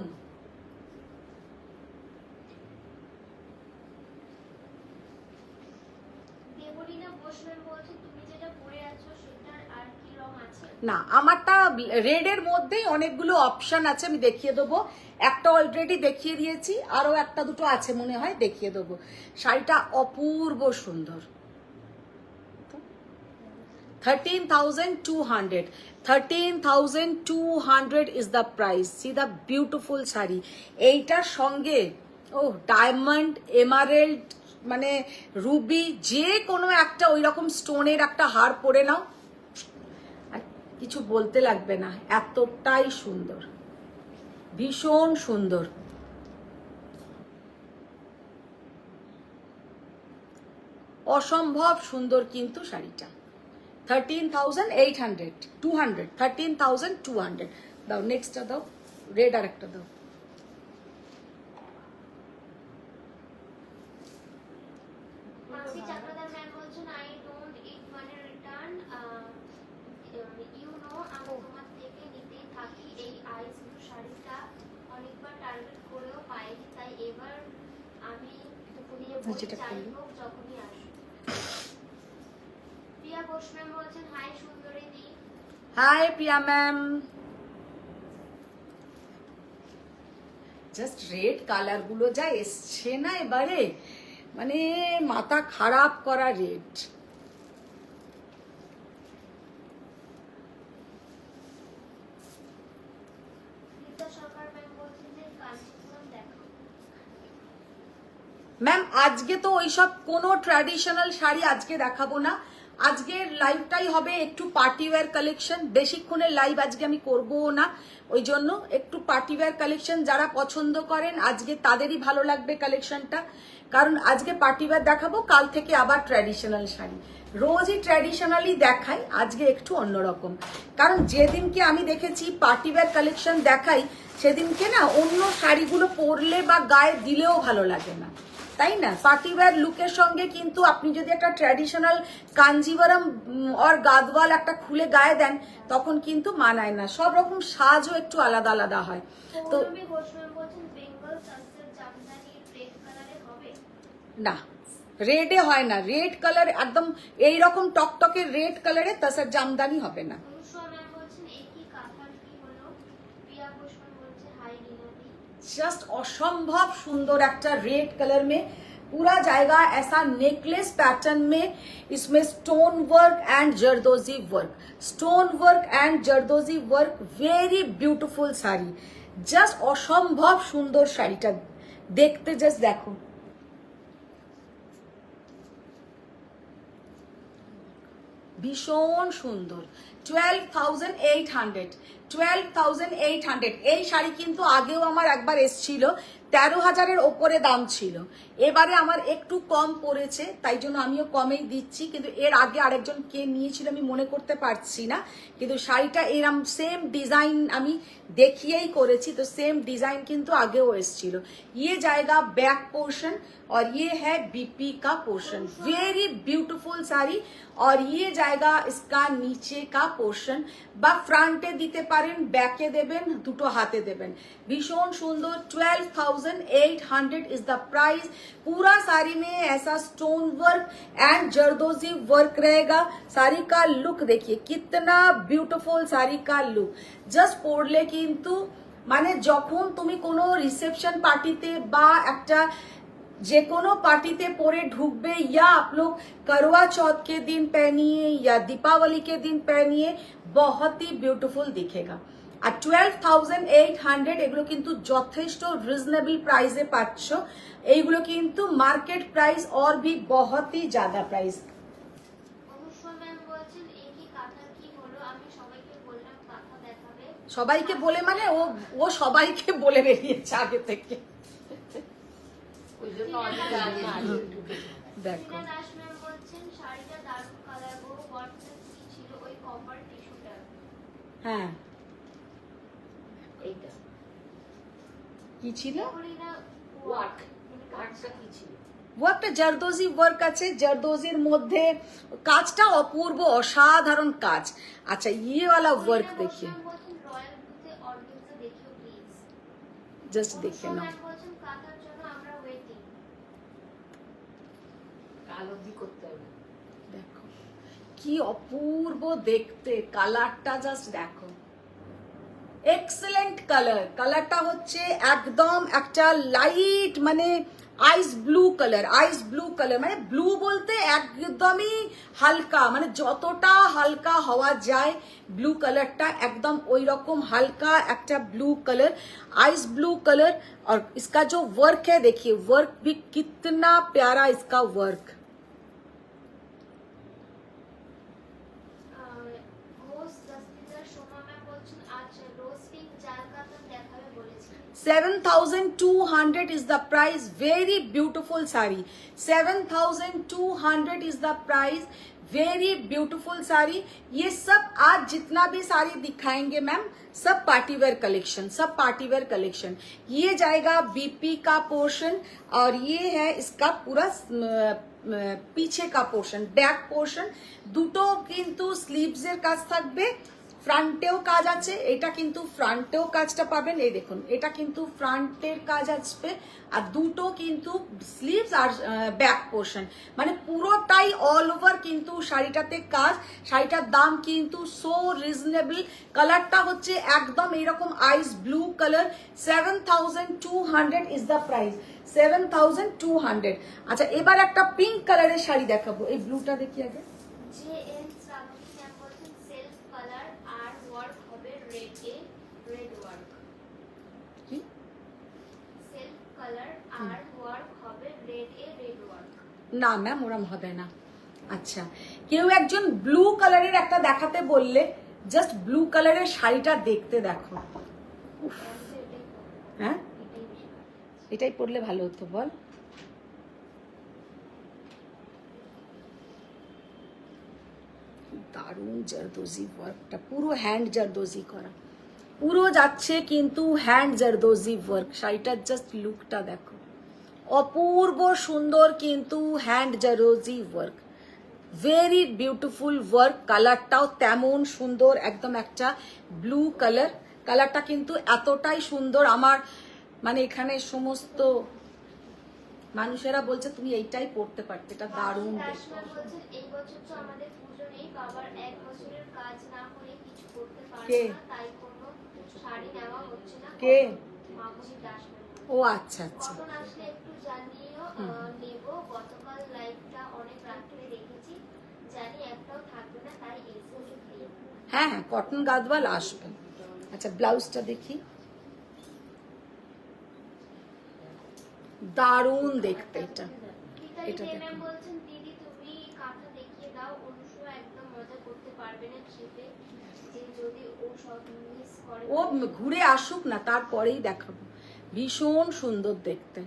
দেবলীনা বোস ম্যাম বলছেন তুমি যেটা পরে আছো সেটার আর কি রং আছে? না, আমারটা রেড এর মধ্যেই অনেকগুলো অপশন আছে, আমি দেখিয়ে দেবো। একটা অলরেডি দেখিয়ে দিয়েছি, আরো একটা দুটো আছে মনে হয়, দেখিয়ে দেবো। শাড়িটা অপূর্ব সুন্দর। 13,200, 13,200 is the price. See the beautiful sari. এইটার সঙ্গে ও ডায়মন্ড, এমারেল্ড, মানে রুবি, যে কোনো একটা ওই রকম স্টোনের একটা হার পরে নাও, আর কিছু বলতে লাগবে না, এতটাই সুন্দর, ভীষণ সুন্দর। অসম্ভব সুন্দর কিন্তু শাড়িটা। 13,800, 200, 13,200। দাও নেক্সটটা দাও, রেড আর একটা দাও। মাসি চাকরাদার ম্যাম বলছেন আই ডোন্ট ইট মানে রিটার্ন ইউ নো আমি তোমার থেকে নিতেই থাকি এই আইস ব্লু শাড়িটা অনেকবার টার্গেট করেও পাইনি, তাই এবার আমি নিয়ে বই চাইবো যখনই আসো। প্রিয়া ঘোষ ম্যাম বলছেন হাই সুন্দরী দি। হাই প্রিয়া ম্যাম। জাস্ট রেড কালার গুলো যা এসছে না এবারে, মানে মাথা খারাপ করা রেড। রীতা সরকার ম্যাম বলছেন যে কাঞ্চিপুরম দেখো। ম্যাম আজকে তো ওইসব কোনো ট্র্যাডিশনাল শাড়ি আজকে দেখাবো না। আজকের লাইভটাই হবে একটু পার্টিওয়্যার কালেকশন। বেশিক্ষণের লাইভ আজকে আমি করবো না, ওই জন্য একটু পার্টিওয়্যার কালেকশন যারা পছন্দ করেন আজকে তাদেরই ভালো লাগবে কালেকশনটা। কারণ আজকে পার্টিওয়্যার দেখাবো, কাল থেকে আবার ট্র্যাডিশনাল শাড়ি। রোজই ট্র্যাডিশনালি দেখাই, আজকে একটু অন্যরকম। কারণ যেদিনকে আমি দেখেছি পার্টিওয়্যার কালেকশন দেখাই, সেদিনকে না অন্য শাড়িগুলো পরলে বা গায়ে দিলেও ভালো লাগে না, তাই না? পার্টিওয়্যার লুকের সঙ্গে কিন্তু আপনি যদি একটা ট্র্যাডিশনাল কাঞ্জিভারম আর গাদওয়াল একটা খুলে গায়ে দেন, তখন কিন্তু মানায় না। সব রকম সাজও একটু আলাদা আলাদা হয়। তো পৌলমী ঘোষ ম্যাম বলছেন বেঙ্গল সানসেট জামদানি রেড কালারে হবে না, রেডে হয় না, রেড কালার একদম এইরকম টকটকে রেড কালারে তাসার জামদানি হবে না। অনুষ্মা ম্যাম বলছেন এই কি কাঁথার কি হলো? প্রিয়া ঘোষ ম্যাম বলছে হাই রিনাদি। জাস্ট অসম্ভব সুন্দর একটা রেড কালার মে पूरा जाएगा ऐसा नेकलेस पैटर्न में, इसमें stone work and zardozi work, stone work and zardozi work, very beautiful sari, just অসম্ভব সুন্দর শাড়িটা দেখতে, জাস্ট দেখো। ভীষণ সুন্দর। 12,800, 12,800। এই শাড়ি কিন্তু আগেও আমার একবার এসছিল, 13,000-এর ওপরে দাম ছিল। এবারে আমার একটু কম পড়েছে, তাই জন্য আমিও কমেই দিচ্ছি। কিন্তু এর আগে আরেকজন কে নিয়েছিল আমি মনে করতে পারছি না, কিন্তু শাড়িটা এরম সেম ডিজাইন আমি দেখিয়েই করেছি, তো সেম ডিজাइन কিন্তু আগেও এসছিল। ये जाएगा बैक पोर्शन और ये है बीपी का पोर्शन, वेरी ब्यूटीफुल साड़ी। और ये जाएगा इसका नीचे का पोर्शन, বা ফ্রন্টে দিতে পারেন, ব্যাকে দেবেন, দুটো হাতে দেবেন, ভীষণ সুন্দর। 12,800 इज द प्राइस। पूरा साड़ी में ऐसा stone work and zardozi work रहेगा। साड़ी का लुक देखिए कितना ब्यूटीफुल, साड़ी का लुक জাস্ট পরলে কিন্তু মানে যখন তুমি কোনো রিসেপশন পার্টিতে বা একটা যে কোনো পার্টিতে পরে ঢুকবে, या आप लोग करवा चौथ के दिन पहनिए या दीपावली के दिन पहनिए, बहुत ही ब्यूटीफुल दिखेगा। আর 12,800 এগুলো কিন্তু যথেষ্ট রিজনেবল প্রাইসে পাচ্ছ। এইগুলো কিন্তু মার্কেট প্রাইস और भी बहुत ही ज्यादा प्राइस। অনুষ্মা ম্যাম বলছেন এই কি কাঁথার কি হলো, আমি সবাইকে বললাম কাঁথা দেখাবে। সবাইকে বলে মানে ও সবাইকে বলে বেরিয়েছে আগে থেকে। ওই জন্য অনেক আগে ঢুকেছে। দেখো সিনা দাস ম্যাম বলছেন শাড়িটা দারুণ কালার গো, হোয়াটসঅ্যাপ কি ছিল ওই কপার টিস্যুটা? হ্যাঁ এইটা কি ছিল, বলি না ওয়ার্ক, ওয়ার্কটা কি ছিল? ও একটা জারদোজি ওয়ার্ক আছে, জারদোজির মধ্যে কাজটা অপূর্ব অসাধারণ কাজ। আচ্ছা ये वाला वर्क देखिए, বলছেন রয়্যাল ব্লুতে অর্গানজা দেখিও প্লিজ। জাস্ট দেখে নাও। ম্যাম বলছেন কাঁথার জন্য আমরা ওয়েটিং। কাল অবধি করতে হবে। দেখো কি অপূর্ব দেখতে, কালারটা জাস্ট দেখো, এক্সেলেন্ট কালার। কালারটা হচ্ছে একদম একটা লাইট মানে আইস ব্লু কালার, আইস ব্লু কালার মানে ব্লু বলতে একদমই হালকা, মানে যতটা হালকা হওয়া যায় ব্লू कलरটা একদম ওই রকম হালকা একটা ব্লू कलर, आइस ब्लू कलर। और इसका जो वर्क है देखिए, वर्क भी कितना प्यारा इसका वर्क। ঘোষ দস্তিদার সোমা ম্যাম বলছেন আজ রোজ পিঙ্ক জাল কাতান দেখাবে বলেছেন। 7,200 is the price, very beautiful sari. 7,200 is the price, very beautiful sari. ये सब आज जितना भी साड़ी दिखाएंगे मैम सब पार्टीवेयर कलेक्शन, सब पार्टीवेयर कलेक्शन। ये जाएगा बीपी का पोर्शन और ये है इसका पूरा पीछे का पोर्शन, बैक पोर्शन। দুটো কিন্তু স্লিভসের কাজ থাকবে, ফ্রন্টেও কাজ আছে, এটা কিন্তু ফ্রন্টেও কাজটা পাবেন, এই দেখুন এটা কিন্তু ফ্রন্টের কাজ আসবে, আর দুটো কিন্তু স্লিভস আর ব্যাক পোর্শন, মানে পুরোটাই অল ওভার কিন্তু শাড়িটাতে কাজ। শাড়িটার দাম কিন্তু সো রিজনেবল। কালারটা হচ্ছে একদম এইরকম ice blue colour. 7,200 is the price, 7,200। আচ্ছা এবার একটা পিঙ্ক কালারের শাড়ি দেখাবো, এই ব্লুটা দেখি আগে। যে এন শ্রাবণী ম্যাম বলছেন সেলফ কালার আর ওয়ার্ক হবে রেড এ রেড ওয়ার্ক। কি সেলফ কালার আর ওয়ার্ক হবে রেড এ রেড ওয়ার্ক। না ম্যাম ওরম হবে না। আচ্ছা কেউ একজন ব্লু কালারের একটা দেখাতে বললে, জাস্ট ব্লু কালারের শাড়িটা দেখতে দেখো, হ্যাঁ এটাই পরলে ভালো হতো বল। দারুণ জারদোজি ওয়ার্কটা, পুরো হ্যান্ড জারদোজি করা, পুরো যাচ্ছে কিন্তু হ্যান্ড জারদোজি ওয়ার্ক। শাড়িটার জাস্ট লুকটা দেখো, অপূর্ব সুন্দর কিন্তু hand zardozi work, very beautiful work. কালারটাও তেমন সুন্দর, একদম একটা ব্লু কালার। কালারটা কিন্তু এতটাই সুন্দর, আমার মানে এখানে সমস্ত মানুষেরা বলছে তুমি এইটাই পড়তে পারতে, এটা দারুণ দেখতে। বলছেন এই বছর তো আমাদের পুজো নেই, বাবার 1 বছরের কাজ না হলে কিছু করতে পারবে কে? না, তাই কোনো শাড়ি নেওয়া হচ্ছে না। কে? মামুনি দাস ম্যাম ও আচ্ছা আচ্ছা। কটন আসলে একটু জানিও, নেব। গতকাল লাইভটা অনেক রাত্রে রেখেছি, জানি একটাও থাকবে না, তাই এসে প্লিজ। হ্যাঁ হ্যাঁ, কটন গাদওয়াল আসবে। আচ্ছা ব্লাউজটা দেখি, দারুণ দেখতে এটা। পিতালি এটা ম্যাম দেখুন। বলছেন দিদি তুমি কাঁথা দেখিয়ে দাও, অনুসূয়া একদম মজা করতে পারবে না ট্রিপে, যে যদি ও সব মিস করে। ও ঘুরে আসুক না, তারপরেই দেখাবো। ভীষণ সুন্দর দেখতে,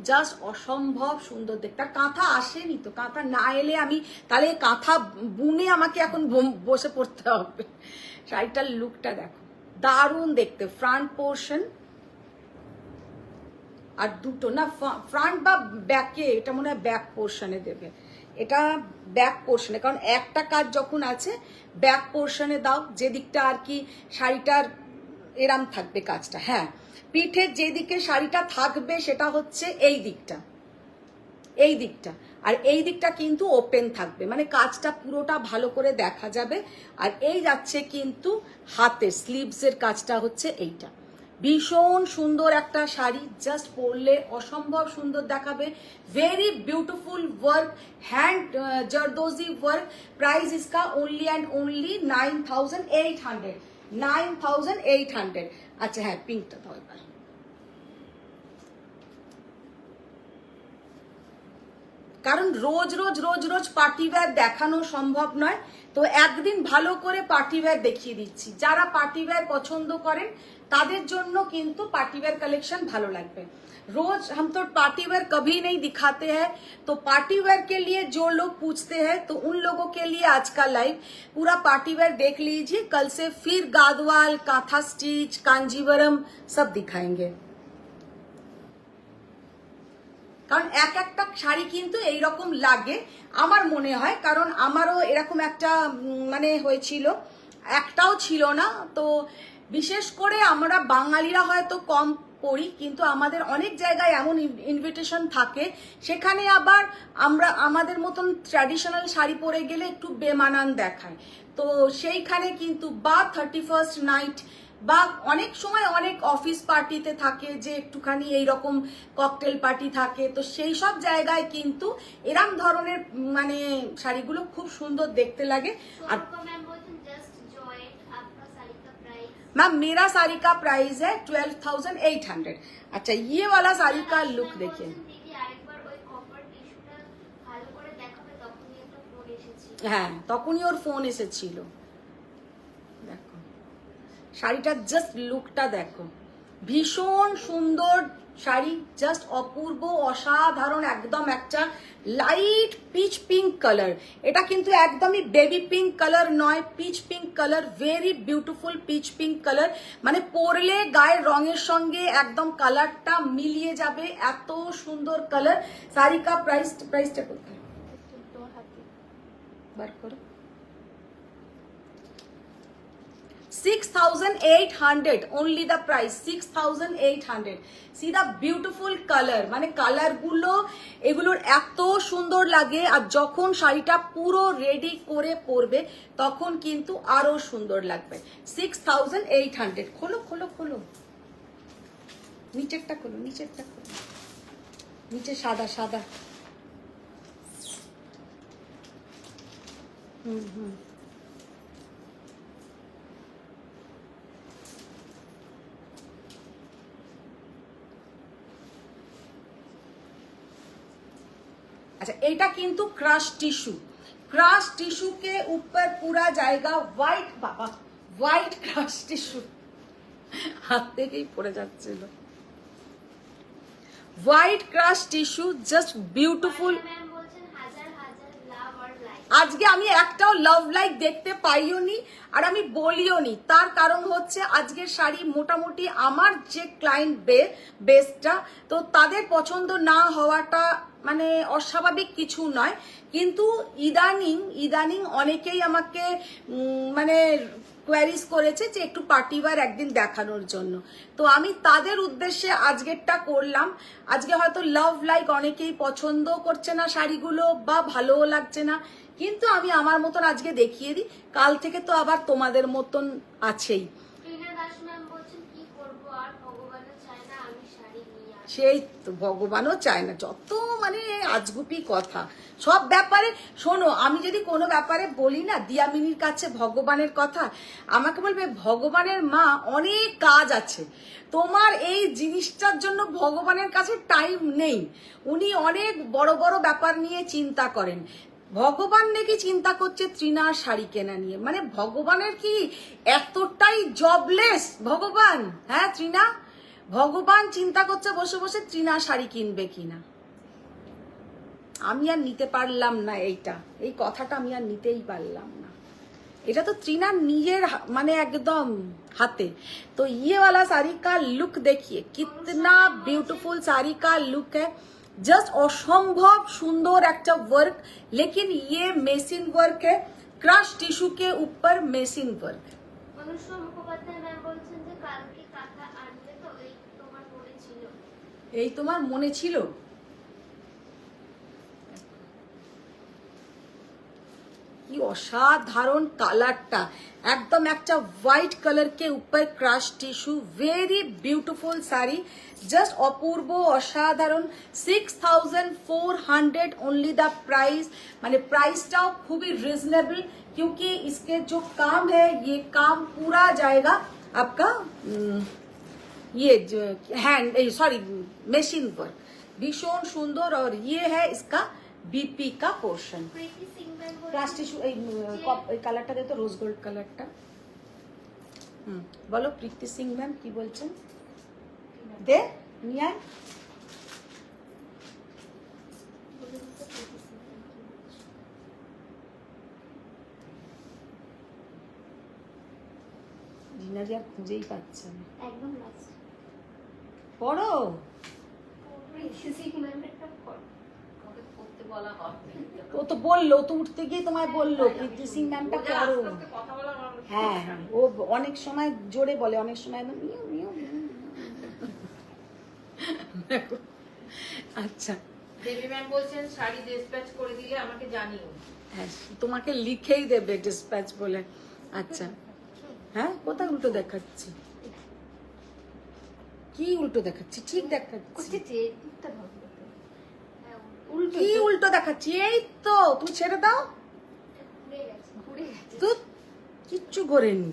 জাস্ট অসম্ভব সুন্দর দেখতে। আর কাঁথা আসেনি তো, কাঁথা না এলে আমি তাহলে কাঁথা বুনে আমাকে এখন বসে পড়তে হবে। শাড়িটার লুকটা দেখো, দারুণ দেখতে। ফ্রন্ট পোর্শন আর দুটো না, ফ্রন্ট বা ব্যাকে, এটা মনে হয় ব্যাক পোর্শনে দেবে, এটা ব্যাক পোর্শনে, কারণ একটা কাজ যখন আছে ব্যাক পোর্শনে দাও, যে দিকটা আর কি শাড়িটার এরাম থাকবে কাজটা। হ্যাঁ, পিঠের যেদিকে শাড়িটা থাকবে সেটা হচ্ছে এই দিকটা, এই দিকটা। আর এই দিকটা কিন্তু ওপেন থাকবে, মানে কাজটা পুরোটা ভালো করে দেখা যাবে। আর এই যাচ্ছে কিন্তু হাতের স্লিভসের কাজটা হচ্ছে এইটা। ভীষণ সুন্দর একটা শাড়ি, জাস্ট পরলে অসম্ভব সুন্দর দেখাবে। Very beautiful work, hand zardozi work. Price इसका ओनली एंड ओनली 9800, 9800। আচ্ছা হ্যাঁ, পিঙ্কটা দাও এবার। কারণ রোজ রোজ রোজ রোজ পার্টিওয়্যার দেখানো সম্ভব নয়, তো একদিন ভালো করে পার্টিওয়্যার দেখিয়ে দিচ্ছি। যারা পার্টিওয়্যার পছন্দ করেন তাদের জন্য কিন্তু পার্টিওয়্যার কালেक्शन ভালো লাগবে। रोज हम तो पार्टीवेयर कभी नहीं दिखाते हैं, तो पार्टीवेयर के लिए जो लोग पूछते हैं तो उन लोगों के लिए आज का लाइव पूरा पार्टीवेयर देख लीजिए। कल से फिर गादवाल, कांथा स्टिच, कांजीवरम सब दिखाएंगे। কারণ এক একটা শাড়ি কিন্তু এইরকম লাগে আমার মনে হয়, কারণ আমারও এরকম একটা মানে হয়েছিল, একটাও ছিল না। তো বিশেষ করে আমরা বাঙালিরা হয়তো কম পরি, কিন্তু আমাদের অনেক জায়গায় এমন ইনভিটেশন থাকে, সেখানে আবার আমরা আমাদের মতন ট্র্যাডিশনাল শাড়ি পরে গেলে একটু বেমানান দেখায়। তো সেইখানে কিন্তু বা 31st নাইট বা অনেক সময় অনেক অফিস পার্টিতে থাকে যে একটুখানি এইরকম ককটেল পার্টি থাকে, তো সেই সব জায়গায় কিন্তু এরম ধরনের মানে শাড়িগুলো খুব সুন্দর দেখতে লাগে। আর मैम बोलते जस्ट जॉइन, आपका साड़ी का प्राइस? मैम मेरा साड़ी का प्राइस है 12,800। अच्छा ये वाला साड़ी का लुक देखिए। দিদি আরেকবার ওই কপার টিস্যুটা ভালো করে দেখাবে, তখনই একটা ফোন এসেছিল। হ্যাঁ, তখনই ওর ফোন এসেছিল। দেখো শাড়িটার জাস্ট লুকটা দেখো, ভীষণ সুন্দর শাড়ি, জাস্ট অপূর্ব অসাধারণ, একদম একটা লাইট পিচ পিঙ্ক কালার। এটা কিন্তু একদমই বেবি পিঙ্ক কালার নয়, pitch pink colour, very beautiful pitch pink colour. মানে পরলে গায়ের রঙের সঙ্গে একদম কালারটা মিলিয়ে যাবে, এত সুন্দর কালার। শাড়ি কা প্রাইসটা কোথায় বার করো। 6,800 only the price, 6,800। see the beautiful color, মানে কালার গুলো এগুলোর এত সুন্দর লাগে। আর যখন শাড়িটা পুরো রেডি করে পরবে তখন কিন্তু আরো সুন্দর লাগবে। 6,800। খোলো খোলো খোলো, নিচেরটা খোলো, নিচেরটা খোলো, নিচে সাদা সাদা। হুম। अच्छा এটা কিন্তু ক্রাশ টিস্যু, ক্রাশ টিস্যু के ऊपर पूरा जाएगा व्हाइट, बाबा व्हाइट ক্রাশ টিস্যু হাত থেকেই পড়ে যাচ্ছিল। White crush tissue, just beautiful. Ma'am বলছেন হাজার হাজার লাভ আর লাইক। আজকে আমি একটাও লাভ লাইক দেখতে পাইও নি, আর আমি বলিও নি। তার কারণ হচ্ছে আজকের শাড়ি মোটামুটি আমার যে ক্লায়েন্ট বেসটা, তো তাদের পছন্দ না হওয়াটা মানে অস্বাভাবিক কিছু নয়, কিন্তু ইদানিং অনেকেই আমাকে মানে কোয়ারিজ করেছে যে একটু পার্টিওয়্যার একদিন দেখানোর জন্য, তো আমি তাদের উদ্দেশ্যে আজকেরটা করলাম। আজকে হয়তো লাভ লাইক অনেকেই পছন্দ করছে না শাড়িগুলো বা ভালোও লাগছে না, কিন্তু আমি আমার মতন আজকে দেখিয়ে দিই, কাল থেকে তো আবার তোমাদের মতন আছেই। রিনা দাস ম্যাম বলছেন কি করব আর ভগবানের চায় না আমি শাড়ি নিয়ে সেই তো ভগবানও চায় না, যত মানে আজগুপি কথা সব ব্যাপারে। শোনো, আমি যদি কোনো ব্যাপারে বলি না দিয়ামিনীর কাছে ভগবানের কথা, আমাকে বলবে ভগবানের মা অনেক কাজ আছে, তোমার এই জিনিসটার জন্য ভগবানের কাছে টাইম নেই, উনি অনেক বড় বড় ব্যাপার নিয়ে চিন্তা করেন। ভগবান নাকি চিন্তা করছে তৃণার শাড়ি কেনা নিয়ে, মানে ভগবানের কি এতটাই জবলেস ভগবান? হ্যাঁ তৃণা, ভগবান চিন্তা করছে বসে বসে তৃণা শাড়ি কিনবে কিনা। আমি আর নিতে পারলাম না এইটা, এই কথাটা আমি আর নিতেই পারলাম না। এটা তো তৃণার নিজের মানে একদম হাতে। তো ये वाला साड़ी का लुक देखिए, कितना ब्यूटीफुल साड़ी का लुक है, जस्ट असंभव सुंदर একটা वर्क, लेकिन ये मेसिन वर्क है, क्रश टिश्यू के ऊपर machine work. Anushka Mukhopadhyay ma'am বলছেন যে কালকে কাঁথা আনবে, তো এই তোমার মনে ছিল? এই তোমার মনে ছিল? কি অসাধারণ কালারটা, একদম একটা হোয়াইট কালার কে উপর crush tissue, very beautiful sari, just অপূর্ব অসাধারণ। 6400 ओनली द प्राइस, माने प्राइसটাও খুবই রিজনেবल, क्योंकि इसके जो काम है ये काम पूरा जाएगा आपका ये जो हैंड सॉरी मशीन वर्क, भीषण सुंदर। और ये है इसका बीपी का पोर्शन। প্রীতি সিং ম্যাম ক্রাশ টিস্যু এই কালারটা দে তো, রোজ গোল্ড কালারটা। বলো প্রীতি সিং ম্যাম কি বলছেন, দে নিয়ে আয়। জিনাজি আর খুঁজেই পাচ্ছে না, একদম লাস্ট পড়ো। প্রীতি সিং ম্যামেরটা পড়। আমাকে পড়তে বলা হয়। ও তো বললো, তো উঠতে গিয়ে তোমায় বললো প্রীতি সিং ম্যামটা ও যে পড়ো। আস্তে আস্তে কথা বলা মানুষ। হ্যাঁ হ্যাঁ, ও অনেক সময় জোরে বলে, অনেক সময় একদম মিউ মিউ মিউ। আচ্ছা দেবী ম্যাম বলছেন শাড়ি ডিসপ্যাচ করে দিলে আমাকে জানিও। হ্যাঁ, তোমাকে লিখেই দেবে ডিসপ্যাচ বলে। আচ্ছা হ্যাঁ, কোথায় উল্টো দেখাচ্ছি? কি উল্টো দেখাচ্ছি? ঠিক দেখাচ্ছি। কি উল্টো দেখাচ্ছি? এই তো, তুমি ছেড়ে দাও। তো কিচ্ছু করেনি,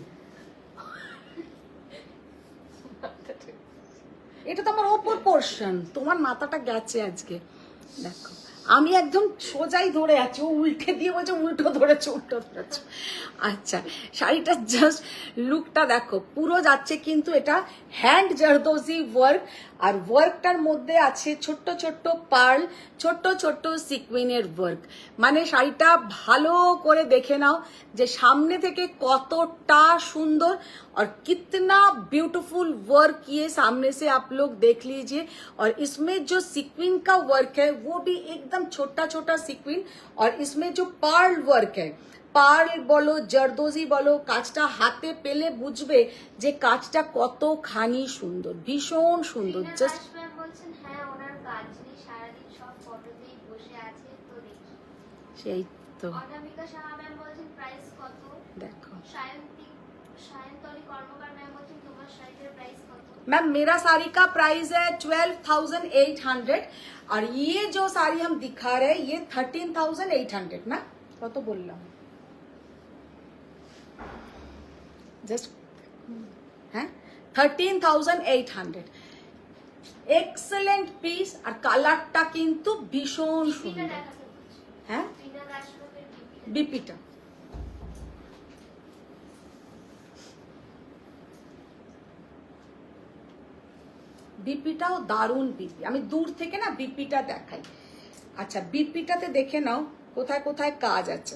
এটা তো আমার ওপর পোর্শন, তোমার মাথাটা গেছে আজকে। দেখো আমি একদম সোজাই ধরে আছি, ও উল্টে দিয়ে বলছে উল্টো ধরেছো উল্টো ধরেছো। আচ্ছা শাড়িটা জাস্ট লুকটা দেখো, পুরো যাচ্ছে কিন্তু এটা হ্যান্ড জারদোজি ওয়ার্ক, আর ওয়ার্কটার মধ্যে আছে ছোট্ট ছোট্ট পার্ল, ছোট্ট ছোট্ট সিকুইনের ওয়ার্ক। মানে শাড়িটা ভালো করে দেখে নাও যে সামনে থেকে কতটা সুন্দর, और कितना ब्यूटीफुल वर्क ये सामने से आप लोग देख लीजिए। और इसमें जो सीक्विन का वर्क है वो भी एकदम छोटा छोटा सीक्विन, और इसमें जो पार्ल वर्क है, পার্ল বলো জারদোজি বলো, কাজটা হাতে পেলে বুঝবে যে কাজটা কতখানি সুন্দর, ভীষণ সুন্দর। জাস্ট ম্যাম বলছেন হ্যাঁ ওনার কাজ নেই, সারাদিন সব ফটোতেই বসে আছে, তো দেখি। সেই তো অনামিকা সাহা ম্যাম বলছেন প্রাইস কত? দেখো সায়ন্তলী কর্মকার ম্যাম বলছেন তোমার শাড়িটার প্রাইস কত? मैम मेरा साड़ी का प्राइस है 12,800, और ये जो साड़ी हम दिखा रहे हैं ये 13,800 ना, कत बोललाम जस्ट হ্যাঁ 13,800। এক্সেলেন্ট পিস, আর কালারটা কিন্তু ভীষণ বিপিটা সুন্দর। দেখাতে বলছি। হ্যাঁ টিনা দাশরথের বিপিটা। বিপিটা বিপিটাও দারুণ বিপি, আমি দূর থেকে না বিপিটা দেখাই। আচ্ছা বিপিটাতে দেখে নাও কোথায় কোথায় কাজ আছে।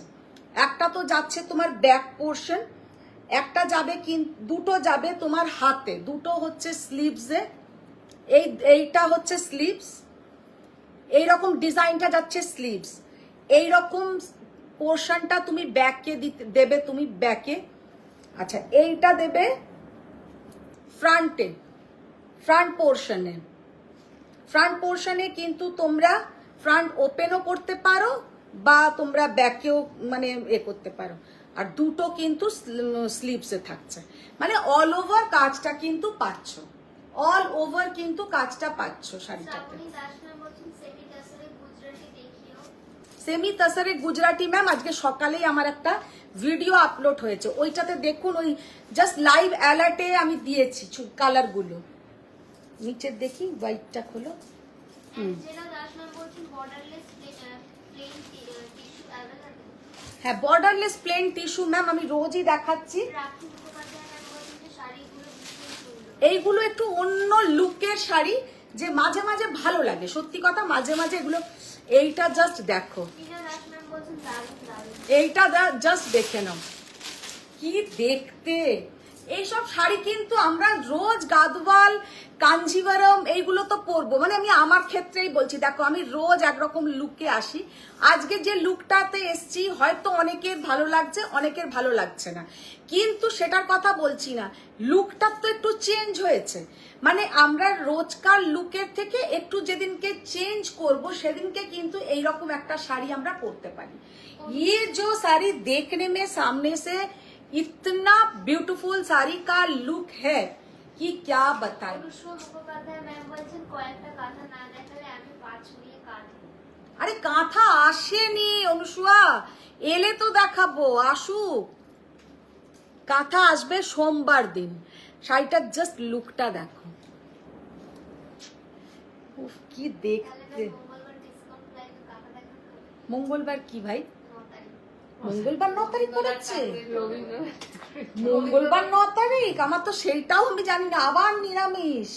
একটা তো যাচ্ছে তোমার ব্যাক পোর্শন, একটা যাবে দুটো যাবে তোমার হাতে, দুটো হচ্ছে স্লিভসে, এইটা হচ্ছে স্লিভস, এইরকম ডিজাইনটা যাচ্ছে স্লিভস, এইরকম পোর্শনটা তুমি ব্যাকে দেবে তুমি ব্যাকে। আচ্ছা এইটা দেবে ফ্রন্টে, ফ্রন্ট পোর্শনে, ফ্রন্ট পোর্শনে কিন্তু তোমরা ফ্রন্ট ওপেনও করতে পারো বা তোমরা ব্যাকেও মানে করতে পারো। আর দুটো কিন্তু স্লিভসে থাকছে, মানে অল ওভার কাজটা কিন্তু পাচ্ছ। অল ওভার কিন্তু কাজটা পাচ্ছ শাড়িটাতে। শ্রাবণী দাস ম্যাম বলছেন সেমি টাসরে গুজরাটি দেখিও। সেমি তাসারে গুজরাটি ম্যাম আজকে সকালেই আমার একটা ভিডিও আপলোড হয়েছে, ওইটাতে দেখুন, ওই জাস্ট লাইভ অ্যালার্টে আমি দিয়েছি কালার গুলো। নিচের দেখি হোয়াইটটা খোলো। অ্যাঞ্জেলা দাস ম্যাম বলছেন বর্ডারলেস প্লেন টিস্যু অ্যাভেলেবল। হ্যাঁ, বর্ডারলেস প্লেন টিস্যু ম্যাম আমি রোজই দেখাচ্ছি। রাখি মুখোপাধ্যায় ম্যাম বলছেন যে শাড়িগুলো ভীষণ সুন্দর। এইগুলো একটু অন্য লুকের শাড়ি, যে মাঝে মাঝে ভালো লাগে, সত্যি কথা মাঝে মাঝে এগুলো। এইটা জাস্ট দেখো, টিনা দাস ম্যাম বলছেন দারুণ দারুণ। এইটা জাস্ট দেখে নাও কি দেখতে। এইসব শাড়ি কিন্তু আমরা রোজ গাদওয়াল, কাঞ্জিভারম এইগুলো তো পরবো, মানে আমি আমার ক্ষেত্রেই বলছি। দেখো আমি রোজ একরকম লুকে আসি, আজকে যে লুকটাতে এসছি হয়তো অনেকের ভালো লাগছে, অনেকের ভালো লাগছে না, কিন্তু সেটার কথা বলছি না। লুকটা তো একটু চেঞ্জ হয়েছে, মানে আমরা রোজকার লুকের থেকে একটু যেদিনকে চেঞ্জ করব সেদিনকে কিন্তু এইরকম একটা শাড়ি আমরা পরতে পারি। ये जो साड़ी देखने में सामने से इतना ब्यूटीफुल साड़ी का लुक है कि क्या बताएं। অনুষ্মা মুখোপাধ্যায় ম্যাম বলছেন কয়েকটা কাঁথা না দেখালে আমি পা ছুঁয়ে কাঁদবো। আরে কাঁথা আসেনি অনুসুয়া, এলে তো দেখাবো, আসুক। কাঁথা আসবে সোমবার দিন। শাড়িটার জাস্ট লুকটা দেখো, উফ কি তাহলে দেখতে। ম্যাম মঙ্গলবার ডিসকাউন্ট লাইভে কাঁথা দেখাতে হবে। মঙ্গলবার কি ভাই? 9 তারিখ। মঙ্গলবার 9 তারিখ পড়েছে? মঙ্গলবার 9 তারিখ? আমার তো সেইটাও আমি জানি না, আবার নিরামিষ।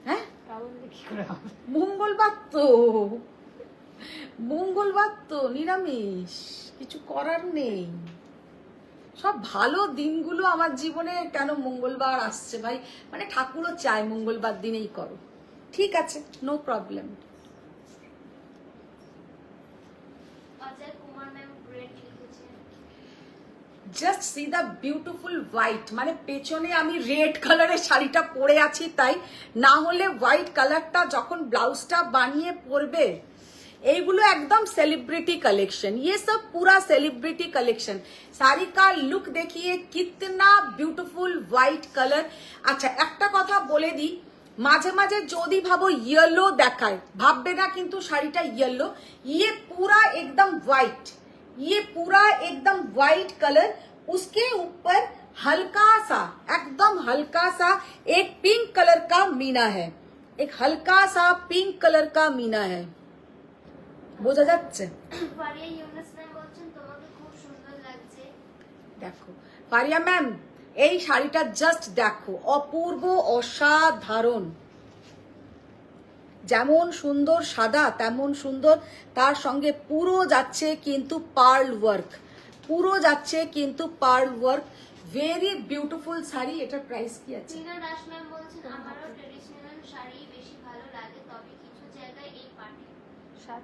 হ্যাঁ, তাহলে কি করে হবে? মঙ্গলবার তো নিরামিষ, কিছু করার নেই। সব ভালো দিনগুলো আমার জীবনে কেন মঙ্গলবার আসছে ভাই, মানে ঠাকুরও চায় মঙ্গলবার দিনেই করো। ঠিক আছে, no problem. Ajay Kumar ma'am great লিখেছেন। Just see the beautiful white, মানে পেছনে আমি রেড কালারের শাড়িটা পরে আছি তাই, না হলে হোয়াইট কালারটা যখন ব্লাউজটা বানিয়ে পরবে, এইগুলো একদম सेलिब्रिटी कलेक्शन, ये सब पूरा सेलिब्रिटी कलेक्शन। साड़ी का लुक देखिए कितना ब्यूटीफुल व्हाइट कलर। আচ্ছা একটা কথা বলে দিই, মাঝে মাঝে যদি ভাবো ইয়েলো দেখায়, ভাববে না কিন্তু শাড়িটা ইয়েলো, ये पूरा एकदम व्हाइट, ये पूरा एकदम व्हाइट कलर, उसके ऊपर हल्का सा, एकदम हल्का सा एक पिंक कलर का मीना है, एक हल्का सा पिंक कलर का मीना है, বোঝা যাচ্ছে? ফারিয়া ইউনুস ম্যাম বলছেন তোমাকে খুব সুন্দর লাগছে। দেখো ফারিয়া ম্যাম, এই শাড়িটা জাস্ট দেখো, অপূর্ব অসাধারণ। যেমন সুন্দর সাদা তেমন সুন্দর, তার সঙ্গে পুরো যাচ্ছে কিন্তু পার্ল ওয়ার্ক, পুরো যাচ্ছে কিন্তু pearl work. Very beautiful sari. এটার প্রাইস কি আছে? টিনা দাস ম্যাম বলছেন আমারও ট্রেডিশনাল শাড়ি বেশি ভালো লাগে, তবে কিছু জায়গায় এই পার্টি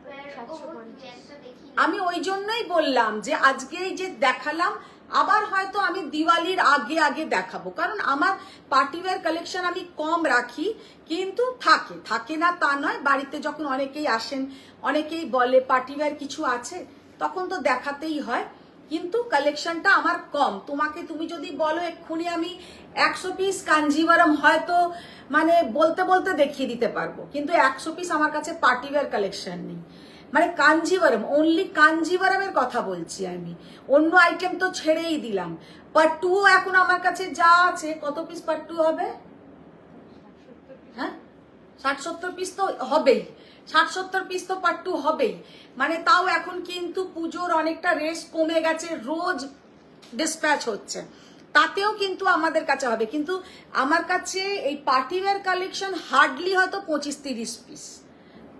ওয়্যার ও 750। একটা দেখি। আমি ওই জন্যই বললাম যে আজকে এই যে দেখালাম, আবার হয়তো আমি দিওয়ালির আগে আগে দেখাবো, কারণ আমার পার্টিওয়্যার কালেকশন আমি কম রাখি, কিন্তু থাকে থাকে না তা নয়। বাড়িতে যখন অনেকেই আসেন, অনেকেই বলে পার্টিওয়্যার কিছু আছে, তখন তো দেখাতেই হয়, কিন্তু কালেকশনটা আমার কম। তোমাকে তুমি যদি বলো এক্ষুনি আমি 100 পিস কাঞ্জিভারম হয়তো মানে বলতে বলতে দেখিয়ে দিতে পারবো, কিন্তু 100 পিস আমার কাছে পার্টিওয়্যার কালেকশন নেই। মানে কাঞ্জিভারম, অনলি কাঞ্জিভারমের কথা বলছি আমি, অন্য আইটেম তো ছেড়েই দিলাম। পাট্টু এখন আমার কাছে যা আছে, কত পিস পাট্টু হবে? হ্যাঁ 60-70 পিস তো হবেই, 60-70 পিস তো পাট্টু হবেই। মানে তাও এখন কিন্তু পুজোর অনেকটা রেস কমে গেছে, রোজ ডিসপ্যাচ হচ্ছে, তাতেও কিন্তু আমাদের কাছে হবে। কিন্তু আমার কাছে এই পার্টিওয়্যার কালেকশন হার্ডলি হয়তো 25-30 পিস,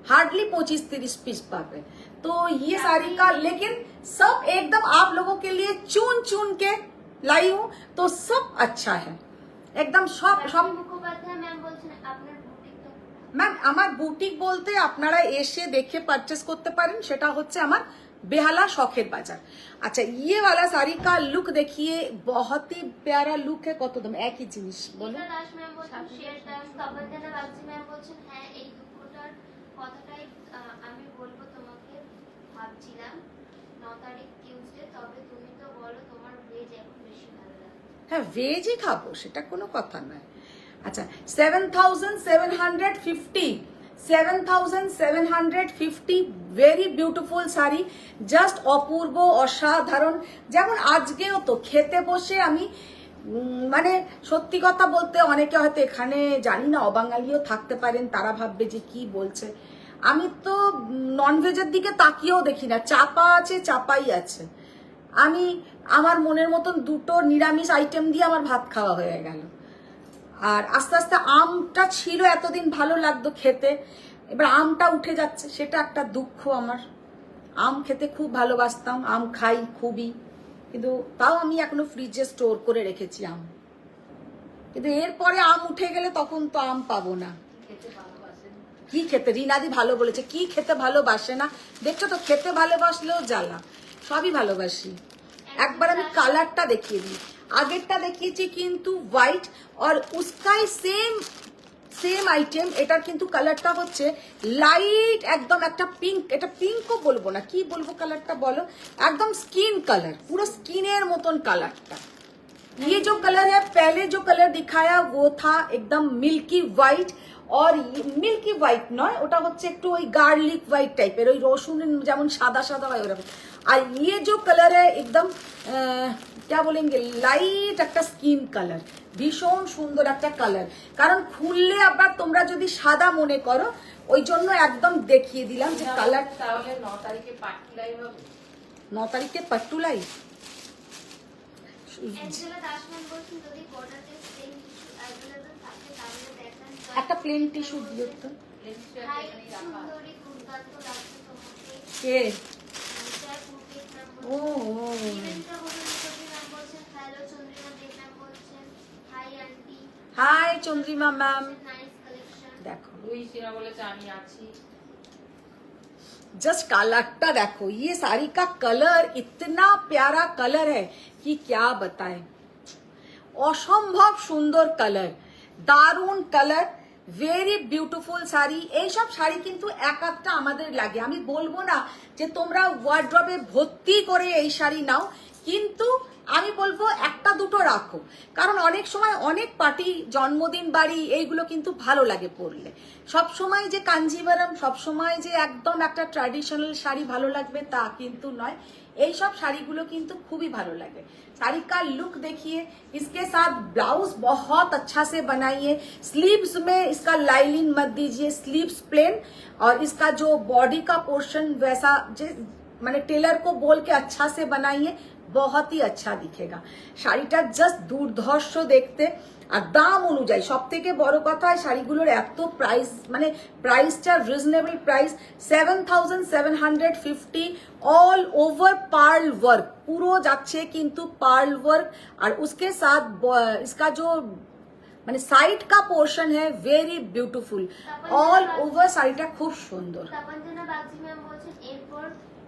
हार्डली 25-30 पीस पावे। तो ये साड़ी का, लेकिन सब एकदम आप लोगों के लिए चुन चुन के लाई हूँ, तो सब अच्छा है एकदम। सब सब মুখোপাধ্যায় ম্যাম বলছেন আপনার বুটিকটা। ম্যাম আমার বুটিক বলতে আপনারা এসে দেখে পারচেস করতে পারেন, সেটা হচ্ছে আমার बेहाला शौखेर बाजार। अच्छा ये वाला साड़ी का लुक देखिए, बहुत ही प्यारा लुक है। কত দাম? একই জিনিস বলো। টিনা দাস ম্যাম বলছেন শেয়ার দাম। তপনজানা বাগচি ম্যাম বলছেন হ্যাঁ এই দুপুরটার কথাটাই আমি বলবো তোমাকে, ভাবছিলাম 9 তারিখ টিউসডে, তবে তুমি তো বলো তোমার ভেজ এখন বেশি ভালো লাগে। হ্যাঁ ভেজই খাবো, সেটা কোনো কথা নয়। আচ্ছা 7,750, 7,750 ভেরি বিউটিফুল শাড়ি, জাস্ট অপূর্ব অসাধারণ। যেমন আজকেও তো খেতে বসে আমি মানে সত্যি কথা বলতে অনেকে হয়তো এখানে জানি না অবাঙালিও থাকতে পারেন, তারা ভাববে যে কি বলছে। আমি তো ননভেজের দিকে তাকিয়েও দেখি না, চাপা আছে চাপাই আছে। আমি আমার মনের মতন দুটো নিরামিষ আইটেম দিয়ে আমার ভাত খাওয়া হয়ে গেল। আর আস্তে আস্তে আমটা ছিল এতদিন ভালো লাগতো খেতে, এবার আমটা উঠে যাচ্ছে, সেটা একটা দুঃখ আমার। আম খেতে খুব ভালোবাসতাম, আম খাই খুবই, কিন্তু তাও আমি এখনো ফ্রিজে স্টোর করে রেখেছি আম। কিন্তু এরপরে আম উঠে গেলে তখন তো আম পাবো না। খেতে ভালোবাসেন? কি খেতে, রিনাদি ভালো বলেছে, কি খেতে ভালোবাসে না? দেখছো তো, খেতে ভালোবাসলেও জ্বালা, সবই ভালোবাসি। একবার আমি কালারটা দেখিয়ে দিই, আগেরটা দেখিয়েছি কিন্তু হোয়াইট, আর উসকাই সেম আইটেম, এটার কিন্তু কালারটা হচ্ছে লাইট একদম একটা পিঙ্ক, এটা পিঙ্কও বলবো না, কি বলবো কালারটা বলো, একদম স্কিন কালার, পুরো স্কিনের মতন কালারটা। ये जो कलर है, पहले जो कलर दिखाया वो था एकदम मिल्की व्हाइट, और मिल्की व्हाइट নয়, ওটা হচ্ছে একটু ওই গার্লিক হোয়াইট টাইপের, ওই রসুন যেমন সাদা সাদা হয় ওরকম। আর ये जो कलर है एकदम क्या बोलेंगे লাইট একটা স্কিন কালার, ভীষণ সুন্দর একটা কালার। কারণ খুললে আবার তোমরা যদি সাদা মনে করো, ওই জন্য একদম দেখিয়ে দিলাম যে কালার। তাহলে 9 তারিখে পাটকিলাই হবে। 9 তারিখে পাট্টুলাই। অ্যাঞ্জেলা দাসমান বলছেন যদি বর্ডারতে সেম কিছু অ্যাভেলেবল থাকে তাহলে দেখান। একটা প্লেন টিস্যু দিও তো। লেন্সটা হাই এখানেই রাখা আছে। সুন্দরী দুর্দান্ত লাগছে তোমাকে। কে? জয় পুরকিত নাম ও বলছেন। ইভেন্টটা বলছেন নাম বলছেন। হ্যালো চন্দ্রিমা দেব নাম বলছেন। Hi aunty. Hi Chandrima ma'am. Nice collection. দেখো রুই সিনা বলেছে আমি আছি। जस्ट कलरটা देखो, ये साड़ी का कलर इतना प्यारा कलर है कि क्या बताएं, অসম্ভব সুন্দর কালার, দারুণ কালার, ভেরি বিউটিফুল শাড়ি। এইসব শাড়ি কিন্তু এক একটা আমাদের লাগে, আমি বলবো না যে তোমরা ওয়ার্ড্রবে ভর্তি করে এই শাড়ি নাও, কিন্তু আমি বলবো একটা দুটো রাখো, কারণ অনেক সময় অনেক পার্টি, জন্মদিন, বাড়ি, এইগুলো কিন্তু ভালো লাগে পরলে। সব সময় যে কাঞ্জিভারম, সব সময় যে একদম একটা ট্র্যাডিশনাল শাড়ি ভালো লাগবে তা কিন্তু নয়, এই সব শাড়িগুলো কিন্তু খুবই ভালো লাগে। साड़ी का लुक देखिए, इसके साथ ब्लाउज बहुत अच्छा से बनाइए, स्लीव्स में इसका लाइनिंग मत दीजिए, स्लीव्स प्लेन, और इसका जो बॉडी का पोर्शन वैसा मैंने टेलर को बोल के अच्छा से बनाइए, बहुत ही अच्छा दिखेगा। শাড়িটা জাস্ট দুর্ধর্ষ দেখতে, আর দাম অনুযায়ী সব থেকে বড় কথা, শাড়িগুলোর এত প্রাইস, মানে প্রাইসটা reasonable price, 7,750, all over pearl work, পুরো যাচ্ছে কিন্তু পার্ল ওয়ার্ক, আর उसके साथ इसका जो মানে সাইড का पोर्शन है वेरी ब्यूटीफुल, ऑल ओवर শাড়িটা খুব সুন্দর। তাপঞ্জনা বাগজি ম্যাম বলছেন এরপর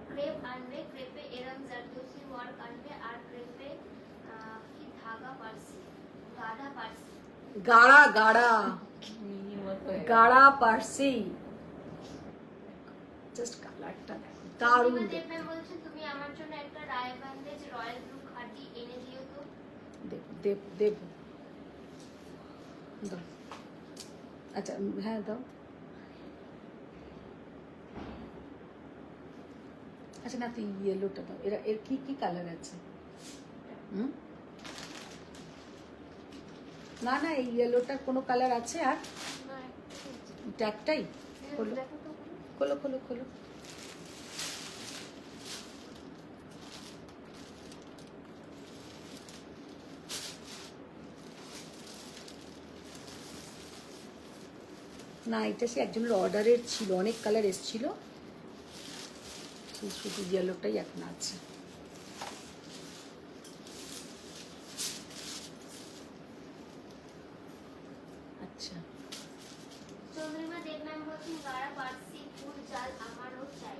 ক্রেপ আনবে, ক্রেপে এরম জারদোসি ওয়ার্ক আনবে, আর ক্রেপে কি ধাগা পার্সি, গাঢ়া পার্সি, গাড়া গাড়া মিনির মতো হয়ে গেছে। গাড়া পার্সি, জাস্ট কালারটা দেখো, দারুণ দেব দেখতে। ম্যাম বলছেন তুমি আমার জন্য একটা রায়বান্দেজ রয়্যাল ব্লু খাদি এনে দিও তো। দেব দেব দেব দাও, আচ্ছা হ্যাঁ দাও। আচ্ছা না, তুই ইয়েলোটা দাও, এর কি কি কালার আছে? না না, এই ইয়েলোটার কোনো কালার আছে? আর এটা একটাই? খোলো খোলো খোলো খোলো। না, এটা সে একজনের অর্ডারের ছিল, অনেক কালার এসেছিল, শুধু ইয়েলোটাই এখন আছে। আচ্ছা, চন্দ্রিমা দেব ম্যাম বলছেন গাঢ়া পার্সি ফুল জাল আমারও চাই।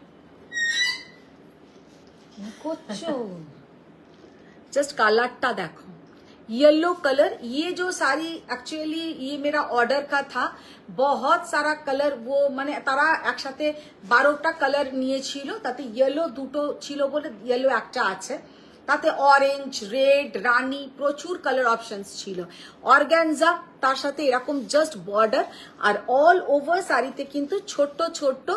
কি করছো? जस्ट कलरটা দেখো, येलो कलर। ये जो साड़ी एक्चुअली ये मेरा ऑर्डर का था, बहुत सारा कलर, वो মানে তারা একসাথে 12টা কালার নিয়েছিল, তাতে ইয়েলো দুটো ছিল বলে ইয়েলো একটা আছে। তাতে অরেঞ্জ, রেড, রানী প্রচুর কালার অপশনস ছিল। অর্গ্যানজা, তার সাথে এরকম জাস্ট বর্ডার, আর অল ওভার শাড়িতে কিন্তু ছোট্ট ছোট্ট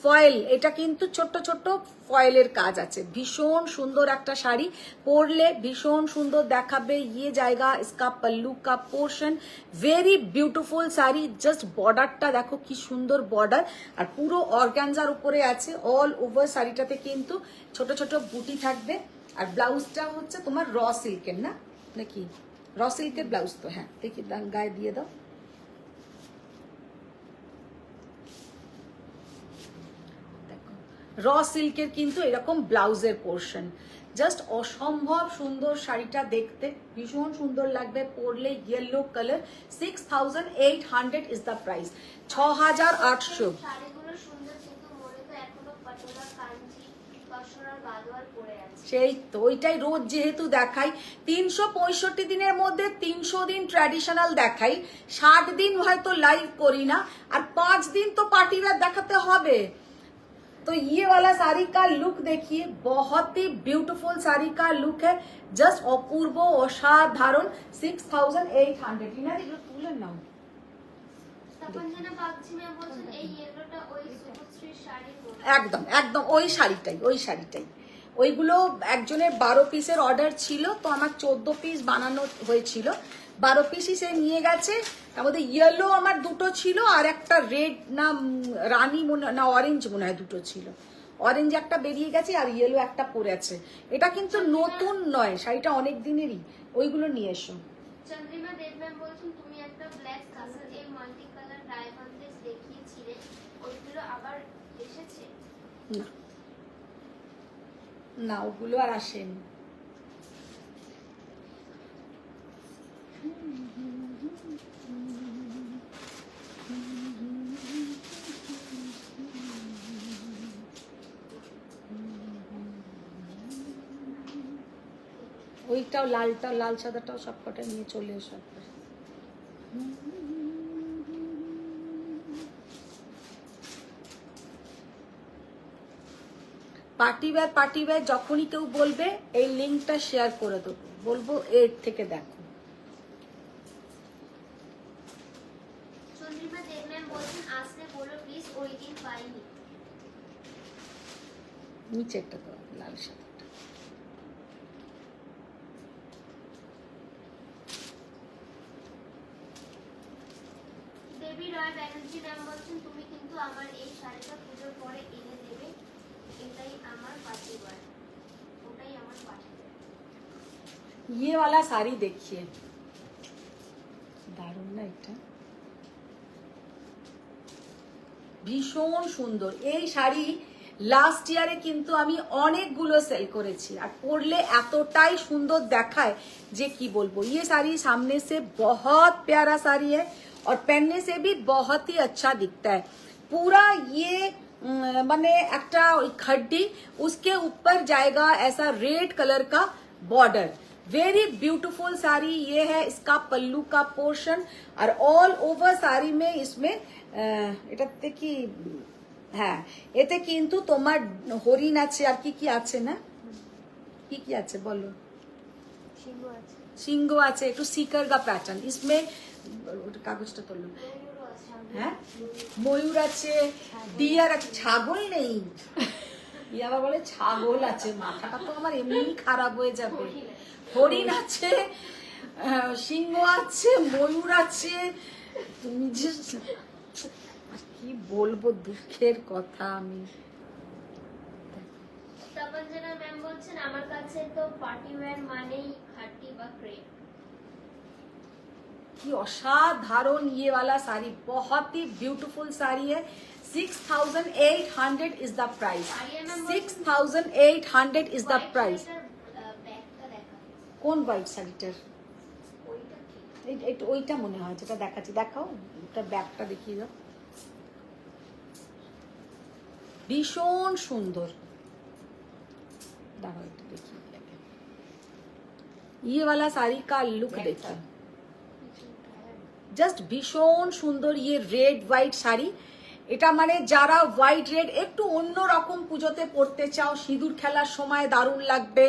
ফয়েল, এটা কিন্তু ছোট্ট ছোট্ট ফয়েলের কাজ আছে। ভীষণ সুন্দর একটা শাড়ি, পরলে ভীষণ সুন্দর দেখাবে। ইয়ে জায়গা ইসকা পল্লু কা portion, very beautiful sari. Just বর্ডারটা দেখো কি সুন্দর বর্ডার, আর পুরো অর্গ্যানজার উপরে আছে। অল ওভার শাড়িটাতে কিন্তু ছোট ছোট বুটি থাকবে। আর ব্লাউজটা হচ্ছে তোমার র সিল্কের, না নাকি র সিল্কের ব্লাউজ? তো হ্যাঁ, দেখি গায়ে দিয়ে দাও। র সিল্কের কিন্তু এরকম ব্লাউজের পোর্শন, জাস্ট অসম্ভব সুন্দর শাড়িটা দেখতে, ভীষণ সুন্দর লাগবে পরলে। Yellow colour, 6800 is the price, 6800। শাড়িগুলো সুন্দর, কিন্তু মনে তো এখনো পাটোলা, কাঞ্জি, তসর আর গাদোয়ার পরে আছে। সেই তো, ওইটাই রোজ যেহেতু দেখাই, 365 দিনের মধ্যে 300 দিন ট্র্যাডিশনাল দেখাই, 60 দিন হয়তো লাইভ করি না, আর 5 दिन तो पार्टी वेयर देखाते হবে। तो ये वाला साड़ी का लुक देखिए, बहुत ही ब्यूटीफुल साड़ी का लुक है, जस्ट अपूर्व असाधारण। 6800। ইনাদি এগুলো তুলে নাও। তপনজনা বাগচি ম্যাম বলছেন এই ইয়েলোটা ওই সুপুত্রীর শাড়ির মতো। একদম একদম ওই শাড়িটাই। ওইগুলো একজনের 12 পিসের অর্ডার ছিল, তো আমার 14 পিস বানানো হয়েছিল। 12 পিসই সে নিয়ে গেছে। তার মধ্যে ইয়েলো আমার দুটো ছিল, আর একটা রেড না রানী না অরেঞ্জ মনে হয় দুটো ছিল। অরেঞ্জ একটা বেরিয়ে গেছে, আর ইয়েলো একটা পরে আছে। এটা কিন্তু নতুন নয়, শাড়িটা অনেক দিনেরই। ওইগুলো নিয়ে এসো। চন্দ্রিমা দেব ম্যাম বলছেন তুমি একটা ব্ল্যাক কালার এই মাল্টি কালার ডায়মন্ড দেখিয়েছিলে, ওইগুলো আবার এসেছে? না না, ওগুলো আর আসেনি। ওইটাও লালটাও, লাল সাদাটাও সব কটা নিয়ে চলে এসো। পার্টি ওয়্যার যখনই কেউ বলবে এই লিঙ্কটা শেয়ার করে দেবো, বলবো এর থেকে দেখো। চন্দ্রিমা দেব ম্যাম বলছেন আসলে বলো প্লিজ, ওই দিন পাইনি। নিচেরটা তো লাল সাদাটা। দেবী রয় ব্যানার্জি ম্যাম বলছেন তুমি কিন্তু আমার এই শাড়িটা পুজোর পরে এনে দেবে, এটাই আমার পার্টি ওয়্যার, ওটাই আমার পার্টি ওয়্যার। ये वाला साड़ी देखिए, দারুণ না এটা, ভীষণ সুন্দর। এই শাড়ি লাস্ট ইয়ারে কিন্তু আমি অনেকগুলো সেল করেছি, আর পরলে এতটাই সুন্দর দেখায় যে কি বলবো। ये साड़ी सामने से बहुत प्यारा साड़ी है और पहनने से भी बहुत ही अच्छा दिखता है। पूरा ये माने একটা ওই खड्डी, उसके ऊपर जाएगा ऐसा रेड कलर का बॉर्डर। वेरी ब्यूटीफुल साड़ी ये है। इसका पल्लू का पोर्शन और ऑल ओवर साड़ी में इसमें এটাতে কি, হ্যাঁ এতে কিন্তু তোমার হরিণ আছে, আর কি কি আছে না, কি কি আছে বলো? সিংহ আছে, সিংহ আছে, একটু সিকার গা প্যাটার্ন। इसमें কাগজটা তোলো। হ্যাঁ ময়ূর আছে, ডিয়ার আছে, ছাগল নেই। ইয়ে আবার বলে ছাগল আছে, মাথাটা তো আমার এমনি খারাপ হয়ে যাবে। হরিণ আছে, সিংহ আছে, ময়ূর আছে। তুমি যে কি বলবো, দুঃখের কথা। আমি তপনজনা ম্যাম বলছেন আমার কাছে তো পার্টি ওয়্যার মানেই খাটি বা ক্রেপ। की असाधारण ये वाला साड़ी, बहुत ही ब्यूटीफुल साड़ी है। 6800 is the price, 6800 is the price. ব্যাগটা দেখা কোন হোয়াইট শাড়িটার? ওইটা কি? ওইটা মনে হয় যেটা দেখাচ্ছি, দেখাও ওটা, ব্যাগটা দেখিয়ে দাও। ভীষণ সুন্দর, দাঁড়াও একটু দেখি। ये वाला साड़ी का लुक देखिए, জাস্ট ভীষণ সুন্দর। ইয়ে রেড হোয়াইট শাড়ি, এটা মানে যারা হোয়াইট রেড একটু অন্য রকম পুজোতে পরতে চাও, সিঁদুর খেলার সময় দারুণ লাগবে,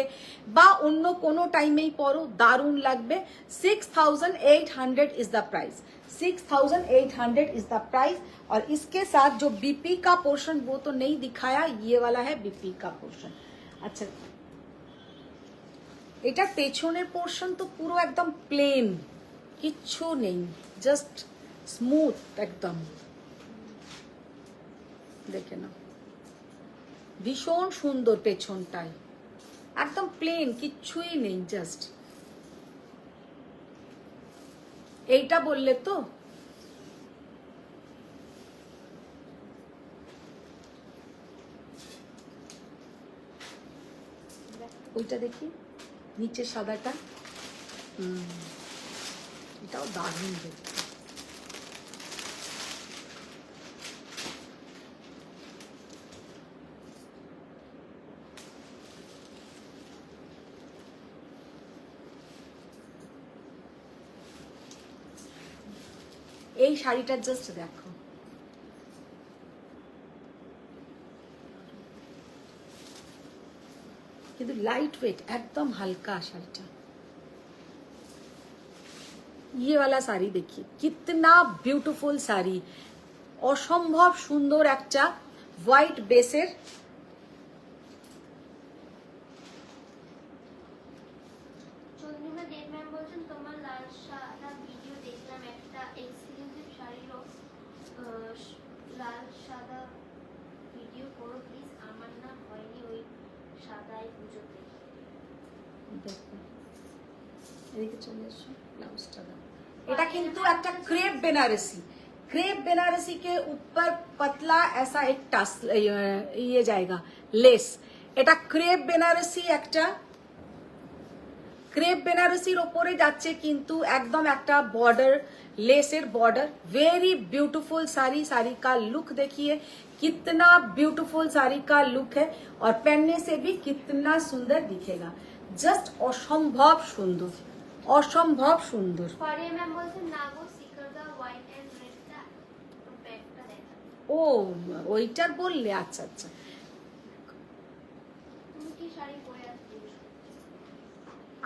বা অন্য কোনো টাইমেই পরো দারুণ লাগবে। 6800 is the price, 6800 is the price. और इसके साथ जो बीपी का पोर्शन वो तो नहीं दिखाया, ये वाला है बीपी का पोर्शन। अच्छा, এটা পেছনের পোর্শন তো পুরো একদম প্লেন, কিচ্ছু নেই, জাস্ট স্মুথ একদম। দেখে না, ভীষণ সুন্দর পেছনটায়, একদম প্লেন, কিচ্ছুই নেই, জাস্ট এইটা বললে তো। ওইটা দেখি, নিচে সাদাটা, এটাও দারুণ দেখতে। এই শাড়িটা জাস্ট দেখো, কিন্তু লাইট ওয়েট, একদম হালকা শাড়িটা। ये वाला শাড়ি देखिए, कितना ब्यूटीफुल শাড়ি, অসম্ভব সুন্দর একটা হোয়াইট বেসের। চন্দ্রিমা দেব ম্যাম বলছেন তোমার লাল সাদা ভিডিও দেখলাম, একটা এক্সক্লুসিভ শাড়িরও লাল সাদা ভিডিও করো প্লিজ, আমার না হয়নি ওই সাদাই পুজোতে। দেখো, এদিকে চলে এসো, ব্লাউজটা দাও। এটা কিন্তু একটা ক্রেপ বেনারসি, क्रेप बनारसी के ऊपर पतला ऐसा एक टास ये जाएगा लेस। এটা ক্রেপ বেনারসি, একটা ক্রেপ বেনারসির ওপরে যাচ্ছে কিন্তু একদম একটা border, laser border. Very beautiful sari, sari का लुक देखिए, कितना ब्यूटीफुल साड़ी का लुक है, और पहनने से भी कितना सुंदर दिखेगा, जस्ट असंभव सुंदर, असंभव सुंदर। ফারিয়া ম্যাম বলছেন না গো সিকারদা হোয়াইট এন্ড রেডটা ব্যাগটা দেখা। ও ওইটার বললে, আচ্ছা আচ্ছা। তুমি কি শাড়ি পরে আছিস?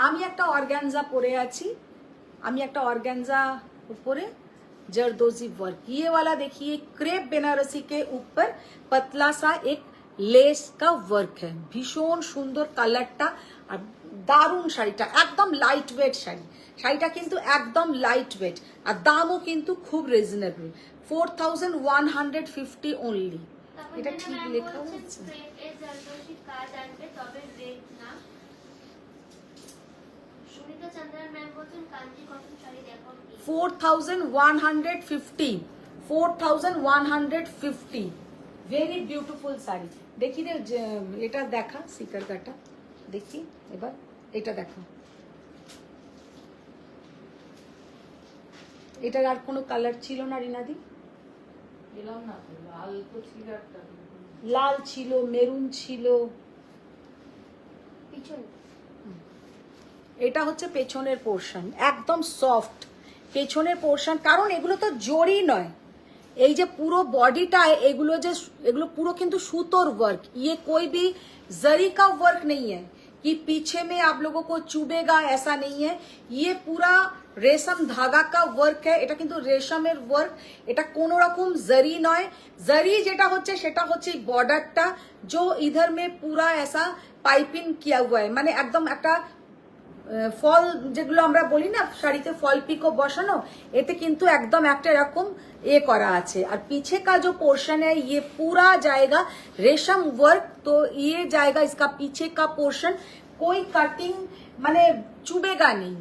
আমি একটা অর্গানজা পরে আছি, আমি একটা অর্গানজা উপরে जरदोजी वर्क। ये वाला देखिए, क्रेप बनारसी के ऊपर पतला सा एक लेस का वर्क है, भीषण सुंदर কালারটা, আর দারুণ শাড়িটা, একদম লাইট ওয়েট শাড়ি। শাড়িটা কিন্তু একদম লাইট ওয়েট, আর দামও কিন্তু খুব রিজনেবল, 4150 অনলি। এটা ঠিক লেখা হচ্ছে। ক্রেপ এ জরদোশি কাজ আনবে, তবে রেড না। সুনিতা চন্দ্রন ম্যাম বলছেন কাঞ্জি কটন শাড়ি দেখো প্লিজ। 4150, 4150, very beautiful sari. দেখি রে, এটা দেখা সিকার কাটা, দেখি এবার এটা দেখো, এটার আর কোনো কালার ছিল না রিনাদি? এলাম না তো, লাল তো ছিল একটা, লাল ছিল, মেরুন ছিল, পিছনে এটা হচ্ছে পেছনের পোর্শন, একদম সফট পেছনের পোর্শন, কারণ এগুলো তো জড়ি নয়, এই যে পুরো বডিটা, এগুলো পুরো কিন্তু সুতোর वर्क, ये कोई भी जरी का वर्क नहीं है कि पीछे में आप लोगों को चुभेगा, ऐसा नहीं है। ये पूरा रेशम धागा का वर्क है, এটা কিন্তু রেশমের ওয়ার্ক, এটা কোনো রকম জরি নয়। জরি যেটা হচ্ছে সেটা হচ্ছে বর্ডারটা, जो इधर में पूरा ऐसा पाइपिंग किया हुआ है, মানে একদম একটা ফল যেগুলো আমরা বলি না শাড়িতে ফল পিকো বসানো, এতে কিন্তু একদম একটা এরকম এ করা আছে। আর पीछे का जो पोर्शन है ये पूरा जाएगा रेशम वर्क, तो ये जाएगा इसका पीछे का पोर्शन, कोई कटिंग মানে চুবেগা নেই।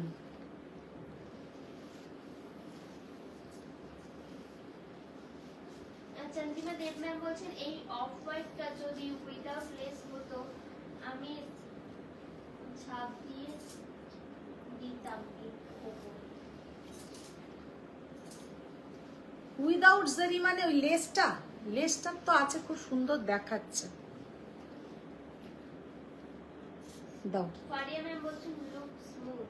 চন্দ্রিমা দেব ম্যাম বলছেন এই অফ হোয়াইটটা যদি উইদাউট লেস হতো আমি ছাপ দিয়ে দিতাম উইদাউট জারি মানে ওই লেসটা, লেসটা তো আছে, খুব সুন্দর দেখাচ্ছে। দাও, ফারিয়া ম্যাম বলছেন লুক স্মুথ।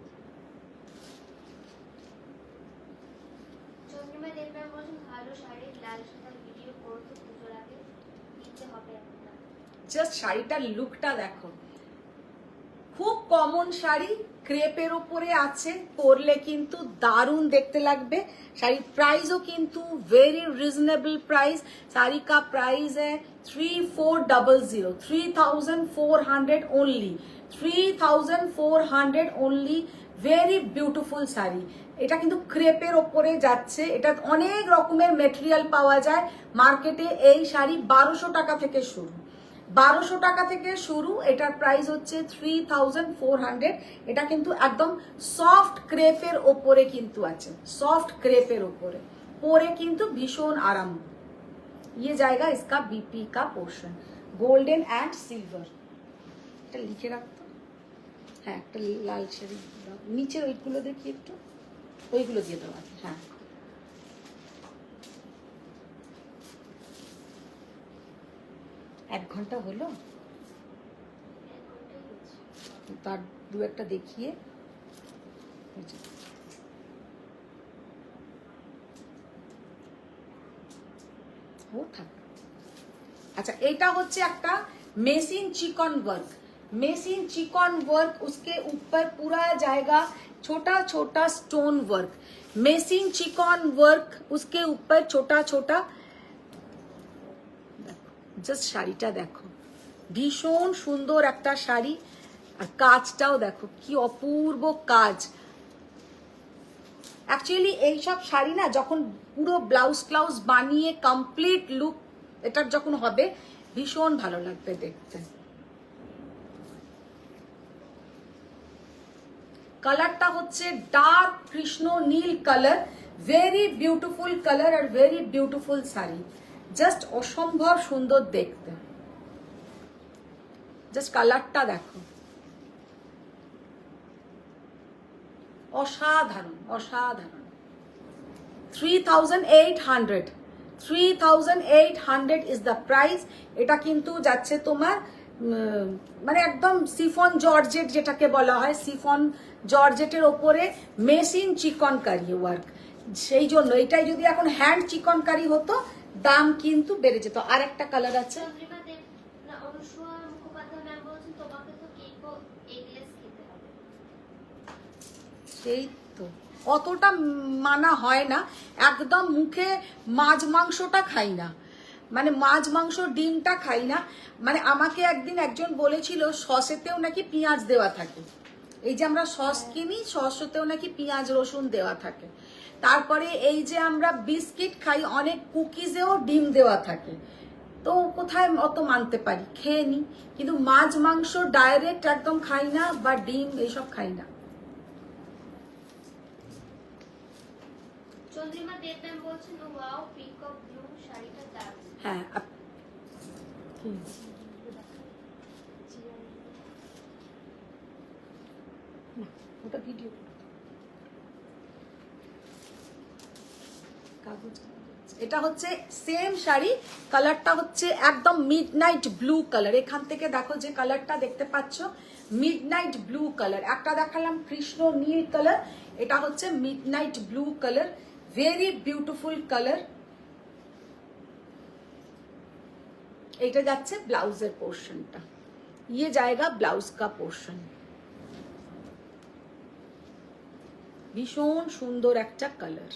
চন্দ্রিমা দেব ম্যাম বলছেন ভালো শাড়ির লাল সাদার ভিডিও করো তো পুজোর আগে দিতে হবে একটা। জাস্ট শাড়িটার লুকটা দেখো, খুব কমন শাড়ি, ক্রেপের ওপরে আছে, পরলে কিন্তু দারুণ দেখতে লাগবে। শাড়ির প্রাইসও কিন্তু ভেরি রিজনেবল প্রাইস। শাড়ি का प्राइस है 3400, 3400 only, 3400 only. Very beautiful sari. এটা কিন্তু ক্রেপের ওপরে যাচ্ছে, এটা অনেক রকমের মেটেরিয়াল পাওয়া যায় মার্কেটে। এই শাড়ি 1200 টাকা থেকে শুরু, 1200 টাকা থেকে শুরু। এটার প্রাইস হচ্ছে 3400। এটা কিন্তু একদম সফট ক্রেপের ওপরে কিন্তু আছে, সফট ক্রেপের ওপরে পরে কিন্তু ভীষণ আরাম। ये जाएगा इसका बीपी का पोर्शन, गोल्डन एंड सिल्वर। এটা লিখে রাখতো, হ্যাঁ একটা লাল শাড়ি দাও। নিচের ওইগুলো দেখি একটু, ওইগুলো দিয়ে দেওয়া আছে। হ্যাঁ এক ঘন্টা হলো, তার দু একটা দেখিয়ে ও থাক। अच्छा এটা হচ্ছে একটা মেশিন চিকন वर्क, मेसिन चिकन वर्क, उसके ऊपर पूरा जाएगा छोटा छोटा stone work. Machine chicken work, उसके ऊपर छोटा छोटा। জাস্ট শাড়িটা দেখো, ভীষণ সুন্দর একটা শাড়ি। আর কাজটাও দেখো কি অপূর্ব কাজ। অ্যাকচুয়ালি এইসব শাড়ি না যখন পুরো ব্লাউজ ক্লাউজ বানিয়ে কমপ্লিট লুক এটার যখন হবে, ভীষণ ভালো লাগবে দেখতে। কালারটা হচ্ছে ডার্ক কৃষ্ণ নীল কালার, ভেরি বিউটিফুল কালার আর ভেরি বিউটিফুল শাড়ি, জাস্ট অসম্ভব সুন্দর দেখতে। জাস্ট কালারটা দেখো, অসাধারণ অসাধারণ। 3800, 3800 ইজ দ্য প্রাইস। এটা কিন্তু যাচ্ছে তোমার মানে একদম সিফন জর্জেট যেটাকে বলা হয়, সিফন জর্জেটের ওপরে মেশিন চিকনকারি ওয়ার্ক। সেই জন্য এটাই যদি এখন হ্যান্ড চিকনকারি হতো দাম কিন্তু বেড়ে যেত। আর একটা কালার আছে, চন্দ্রিমা দেব না অনুসুয়া মুখোপাধ্যায় ম্যাম বলছেন তোমাকে তো কেক ও এগলেস খেতে হবে। সেই তো অতটা মানা হয় না, একদম মুখে মাছ মাংসটা খাই না, মানে মাছ মাংস ডিমটা খাই না। মানে আমাকে একদিন একজন বলেছিল সসেতেও নাকি পেঁয়াজ দেওয়া থাকে, এই যে আমরা সস কিনি সসেতেও নাকি পেঁয়াজ রসুন দেওয়া থাকে। তারপরে এই যে আমরা বিস্কিট খাই অনেক কুকিজেও ডিম দেওয়া থাকে। তো কোথায় অত মানতে পারি, খেয়ে নি, কিন্তু মাছ মাংস ডাইরেক্ট একদম খাই না, বা ডিম এইসব খাই না। চন্দ্রিমা দেব ম্যাম বলছেন ওয়াও পিকক ব্লু শাড়িটা দারুণ। হ্যাঁ ওটা ভিডিও কাগজ। এটা হচ্ছে সেম শাড়ি, কালারটা হচ্ছে একদম মিডনাইট ব্লু কালার। এখান থেকে দেখো যে কালারটা দেখতে পাচ্ছ মিডনাইট ব্লু কালার। একটা দেখালাম কৃষ্ণ নীল কালার, এটা হচ্ছে midnight blue colour, very beautiful colour. এটা যাচ্ছে ব্লাউজের পোর্শনটা, ये जाएगा ब्लाउज का पोर्शन। ভীষণ সুন্দর একটা কালার,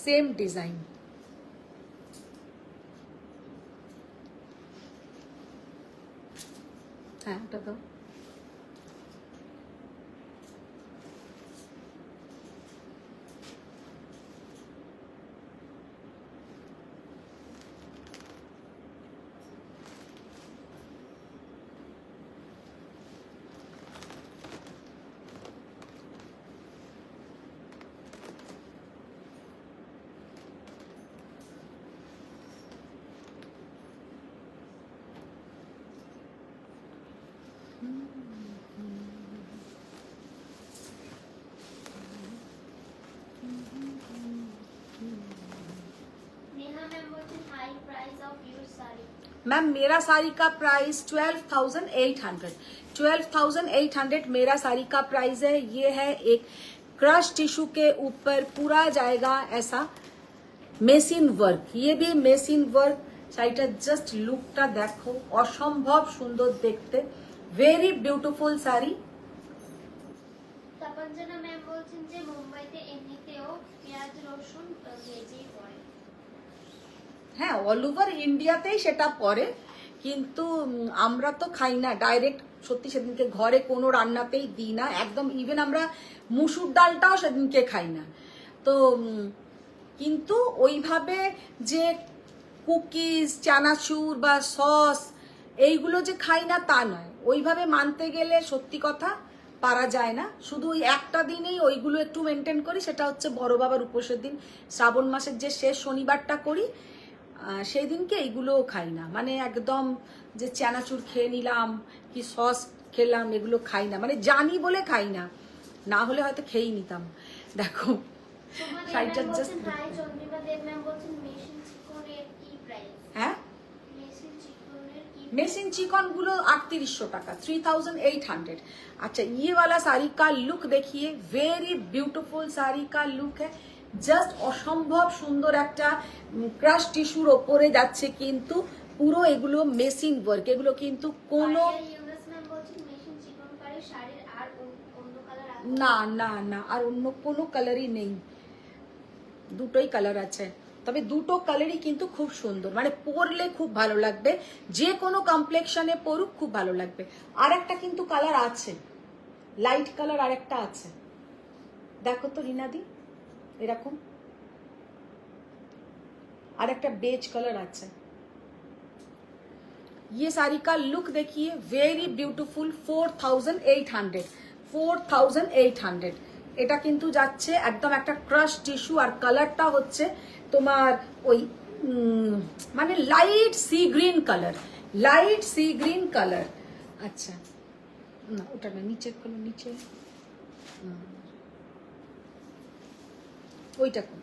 সেম ডিজাইন। হ্যাঁ ওটা দাও। high price of your saree? Ma'am मेरा साड़ी का प्राइस 12,800 12,800 मेरा साड़ी का प्राइस है। ये है एक क्रश टिश्यू के ऊपर पूरा जाएगा ऐसा मेसिन वर्क, ये भी मेसिन वर्क। শাড়িটা জাস্ট লুকটা দেখো, অসম্ভব সুন্দর দেখতে, ভেরি বিউটিফুল শাড়ি। তপঞ্জনা ম্যাম বলছেন যে মুম্বাইতে এমনিতেও পেঁয়াজ রসুন ভেজেই পড়ে। হ্যাঁ, অল ওভার ইন্ডিয়াতেই সেটা পরে, কিন্তু আমরা তো খাই না ডাইরেক্ট। সত্যি সেদিনকে ঘরে কোনো রান্নাতেই দিই না একদম, ইভেন আমরা মুসুর ডালটাও সেদিনকে খাই না। তো কিন্তু ওইভাবে যে কুকিজ, চানাচুর বা সস এইগুলো যে খাই না তা নয়, ওইভাবে মানতে গেলে সত্যি কথা পারা যায় না। শুধু ওই একটা দিনেই ওইগুলো একটু মেনটেন করি, সেটা হচ্ছে বড় বাবার উপোসের দিন, শ্রাবণ মাসের যে শেষ শনিবারটা করি, সেই দিনকে এইগুলোও খাই না। মানে একদম যে চানাচুর খেয়ে নিলাম কি সস খেলাম এগুলো খাই না, মানে জানি বলে খাই না, না হলে হয়তো খেয়েই নিতাম। দেখো শাড়িটা জাস্ট, হাই চন্দ্রিমা দেব ম্যাম বলছেন মেশিন চিকনের কি প্রাইস? হ্যাঁ মেশিন চিকনের কি? मेसिन चिकन गुलो 3800 টাকা, 3800। अच्छा, ये वाला साड़ी का लुक देखिए, वेरी ब्यूटीफुल साड़ी का लुक है, জাস্ট অসম্ভব সুন্দর একটা ক্রাশ টিস্যুর ওপরে যাচ্ছে, কিন্তু পুরো এগুলো মেশিন ওয়ার্ক, এগুলো কিন্তু কোনো ইউনাস ম্যাম বলছেন মেশিন চিকনকারী শাড়ির আর অন্য কালার আছে? না না না, আর অন্য কোনো কালারই নেই, দুটোই কালার আছে। তবে দুটো কালারই কিন্তু খুব সুন্দর, মানে পরলে খুব ভালো লাগবে, যে কোনো কমপ্লেক্সনে পরুক খুব ভালো লাগবে। আর একটা কিন্তু কালার আছে, লাইট কালার আর একটা আছে, দেখো তো রিনাদি, এরকম আর একটা বেজ কালার আছে। ये साड़ी का लुक देखिए, वेरी ब्यूटीफुल, 4,800 4,800। এটা কিন্তু যাচ্ছে একদম একটা ক্রাশ টিস্যু, আর কালারটা হচ্ছে তোমার ওই মানে light sea green colour, light sea green colour. আচ্ছা না, ওটা না, নিচের কালার, নিচে ওইটা কোন,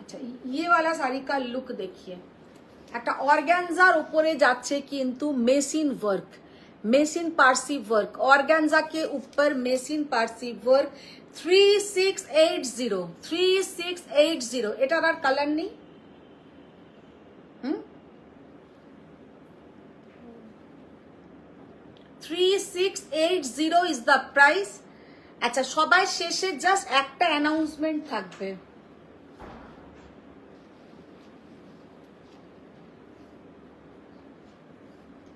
আচ্ছা, ये वाला साड़ी का लुक देखिए, একটা অর্গানজার উপরে যাচ্ছে কিন্তু machine work, machine Parsi work, organza के ऊपर मेसिन पारसी वर्क, 3680 3680। এটার আর কালার নেই, 3680 ইজ দ্য প্রাইস। আচ্ছা, সবাই শেষে জাস্ট একটা অ্যানাউন্সমেন্ট থাকবে,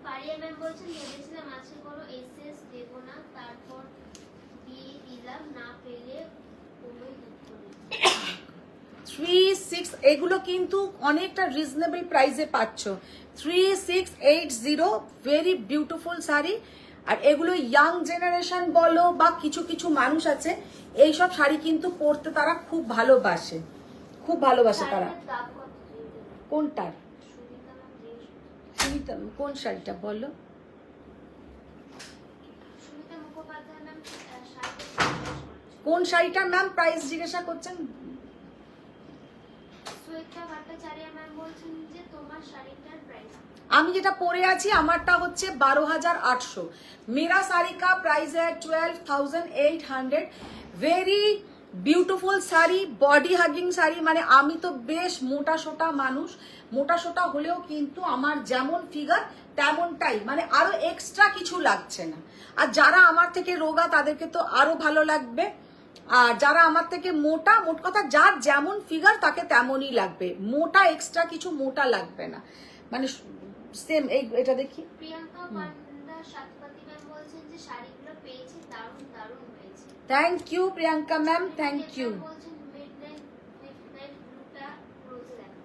পারিয়া ম্যাম বলছেন ভেবেছিলাম আজকে কোনো এসএস দেব না, তারপর দিয়ে দিলাম, না পেলে কোনোই দুঃখ নেই। 36, এগুলো কিন্তু অনেকটা রিজনেবল প্রাইসে পাচ্ছ, 3680, ভেরি বিউটিফুল শাড়ি। আর এগুলো ইয়াং জেনারেশন বলো বা কিছু কিছু মানুষ আছে, এইসব শাড়ি কিন্তু পরতে তারা খুব ভালোবাসে, খুব ভালোবাসে তারা। শাড়ির দাম কত? কোনটার? সুনিতা ম্যাম জিজ্ঞেস সুনিতা, কোন শাড়িটা বলো? সুনিতা মুখোপাধ্যায় ম্যাম শাড়িটা কোন শাড়িটার নাম প্রাইস জিজ্ঞাসা করছেন? সুয়েতা ভট্টাচার্য ম্যাম বলছেন যে তোমার শাড়িটার প্রাইস? আমি যেটা পরে আছি আমারটা হচ্ছে 12,800। मेरा साड़ी का प्राइस है 12,800। Very beautiful sari, body hugging sari. মানে আমি তো বেশ মোটা সোটা মানুষ, মোটা সোটা হলেও কিন্তু আমার যেমন ফিগার তেমনটাই, মানে আরো এক্সট্রা কিছু লাগছে না। আর যারা আমার থেকে রোগা তাদেরকে তো আরো ভালো লাগবে, আর যারা আমার থেকে মোটা, মোট কথা যার যেমন ফিগার তাকে তেমনই লাগবে, মোটা এক্সট্রা কিছু মোটা লাগবে না, মানে সেম। এটা দেখি, প্রিয়াঙ্কা পান্ডা সাতপাতি ম্যাম বলছেন যে শাড়িগুলো পেয়েছি, দারুণ দারুণ হয়েছে। Thank you Priyanka ma'am, thank you. বলছেন মিডনাইট ব্লুটা রোজে দেখো।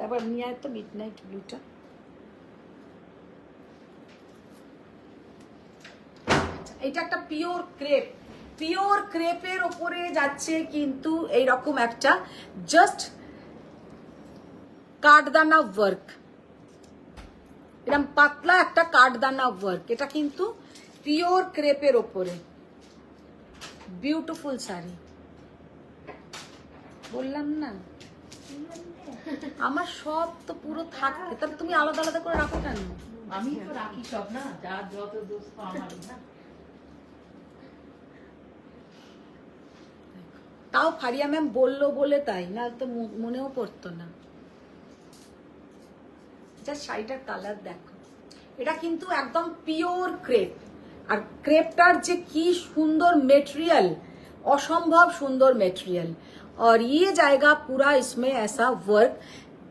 আবার নিয়ে আয় তো মিডনাইট ব্লুটা। এটা একটা পিওর ক্রেপ, পিওর ক্রেপের ওপরে যাচ্ছে কিন্তু এইরকম একটা জাস্ট কাঠদানা ওয়ার্ক, এরকম পাতলা একটা কাঠদানা ওয়ার্ক। এটা কিন্তু পিওর ক্রেপের ওপরে বিউটিফুল শাড়ি। বললাম না আমার সব তো পুরো থাকে, তাহলে তুমি আলাদা আলাদা করে রাখো কেন? আমি তো রাখি সব না, যার যত দোষ তো আমারই না। তাও ফারিয়া ম্যাম বললো বলে তাই, না তো মনেও পড়তো না। যা শাড়িটার কালার দেখো, এটা কিন্তু একদম পিওর ক্রেপ, আর ক্রেপটার যে কি সুন্দর মেটেরিयल, অসম্ভব সুন্দর মেটেরিयल। और ये जाएगा पूरा इसमें ऐसा वर्क,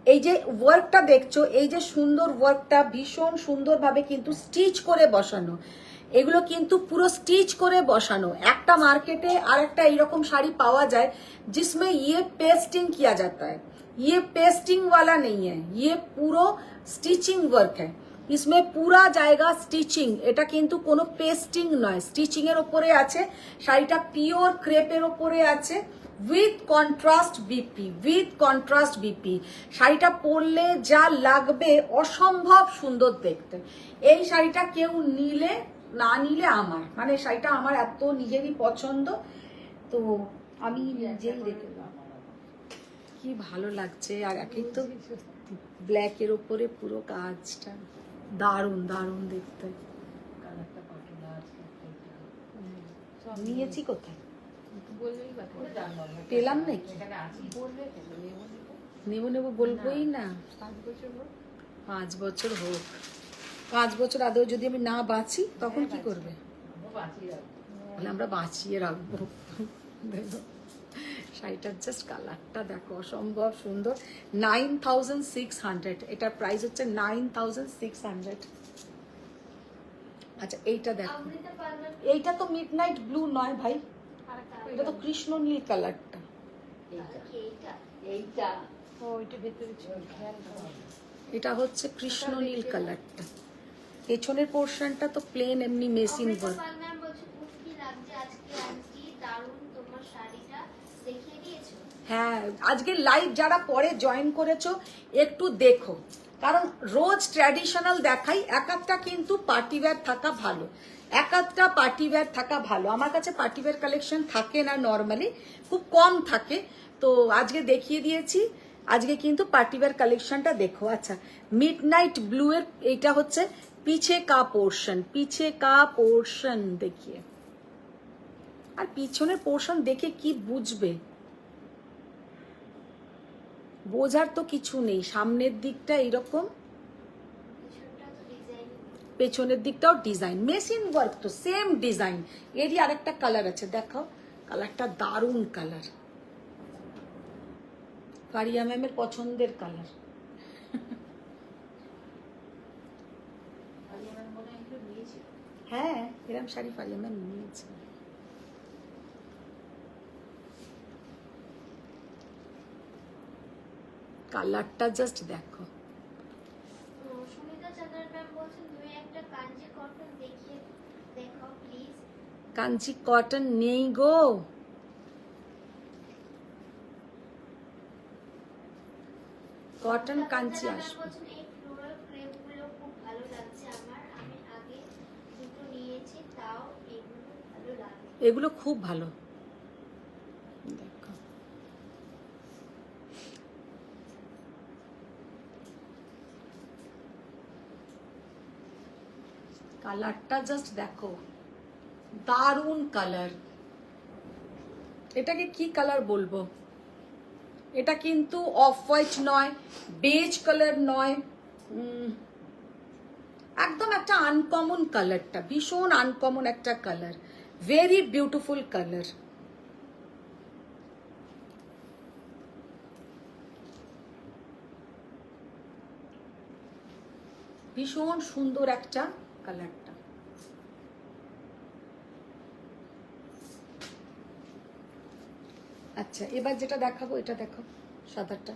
এই যে ওয়ার্কটা দেখছো, এই যে সুন্দর ওয়ার্কটা ভীষণ সুন্দরভাবে কিন্তু স্টিচ করে বসানো, এগুলো কিন্তু পুরো স্টিচ করে বসানো। একটা মার্কেটে আর একটা এইরকম শাড়ি পাওয়া যায় जिसमें ये पेस्टिंग किया जाता है, ये पेस्टिंग वाला नहीं है, ये पूरा स्टिचिंग वर्क है, इसमें पूरा जाएगा स्टिचिंग। এটা কিন্তু কোনো পেস্টিং নয়, স্টিচিং এর উপরে আছে। শাড়িটা পিওর ক্রেপের উপরে আছে with contrast BP, with contrast BP. শাড়িটা পরলে যা লাগবে অসম্ভব সুন্দর দেখতে। এই শাড়িটা কেউ নিলে না নিলে আমার, মানে শাড়িটা আমার এত নিজেরই পছন্দ, তো আমি নিজেই রেখে দেব। কি ভালো লাগছে, আর একই তো ব্ল্যাকের ওপরে পুরো কাজটা দারুণ দারুণ দেখতে। কালারটা পাতলা আছে, নিয়েছি কোথায় বললেই বা করে জানলাম না। পেলাম নাকি? এখানে আছি বললে তো নেবো নেবো। নেবো নেবো বলবোই না। 5 বছর হোক। 5 বছর হোক, 5 বছর আদৌ যদি আমি না বাঁচি তখন কি করবে? আমরা বাঁচিয়ে রাখবো। তাহলে আমরা বাঁচিয়ে রাখবো। দেখো শাড়িটার জাস্ট কালারটা দেখো, অসম্ভব সুন্দর। 9600, এটার প্রাইস হচ্ছে 9600। আচ্ছা এইটা দেখো, অমৃতা পার্লার এইটা তো মিডনাইট ব্লু নয় ভাই, আরেকটা এটা তো কৃষ্ণ নীল কালারটা। কি এইটা? এইটা ও এটা ভেতরে ছিল, খেয়াল করো। এটা হচ্ছে কৃষ্ণ নীল কালারটা। পেছনের পোর্শনটা তো প্লেন এমনি মেশিন অমৃতা ওয়ার্ক। পাল ম্যাম বলছে খুব কি লাগছে আজকে আন্টি, দারুণ তোমার শাড়িটা দেখিয়ে দিয়েছো। হ্যাঁ, আজকে লাইভ যারা পরে জয়েন করেছো একটু দেখো, কারণ রোজ ট্র্যাডিশনাল দেখাই, এক একটা কিন্তু পার্টিওয়্যার থাকা ভালো, এক একটা পার্টিওয়্যার থাকা ভালো। আমার কাছে পার্টিওয়্যার কালেকশন থাকে না, নর্মালি খুব কম থাকে, তো আজকে দেখিয়ে দিয়েছি। আজকে কিন্তু পার্টিওয়্যার কালেকশনটা দেখো। আচ্ছা, মিডনাইট ব্লু এর এইটা হচ্ছে পিছে কা পোর্শন, পিছে কা পোর্শন দেখিয়ে, আর পিছনের পোর্শন দেখে কি বুঝবে? বোঝার তো কিছু নেই। সামনের দিকটা এরকম, পিছনটা তো ডিজাইন। পেছনের দিকটাও ডিজাইন, মেশিন ওয়ার্ক তো সেম ডিজাইন। এরই আরেকটা কালার আছে, দেখাও, কালারটা দারুণ কালার, ফারিয়া ম্যামের পছন্দের কালার। আজ আমার মনে হয় একটু নিয়েছি। হ্যাঁ, এরকম শাড়ি ফারিয়া ম্যাম নিয়েছে। কালারটা জাস্ট দেখো। সুমিতা চন্দ্রন ম্যাম বলছেন তুমি একটা কাঞ্জি কটন দেখিয়ে দেখাও প্লিজ। কাঞ্চি কটন নেই গো, কটন কাঞ্চি আসবে। বলছেন এই ফ্লোরাল ক্রেপ গুলো খুব ভালো লাগছে আমার, আমি আগে দুটো নিয়েছি তাও এগুলো ভালো লাগে। এগুলো খুব ভালো, দেখো কালারটা জাস্ট দেখো, দারুণ কালার। এটাকে কি কালার বলবো? এটা কিন্তু অফ হোয়াইট নয়, বেজ কালার নয়, একদম একটা আনকমন কালারটা, ভীষণ আনকমন একটা কালার, ভেরি বিউটিফুল কালার। ভীষণ সুন্দর একটা কালারটা। আচ্ছা, এবার যেটা দেখাবো এটা দেখো, সাদাটা।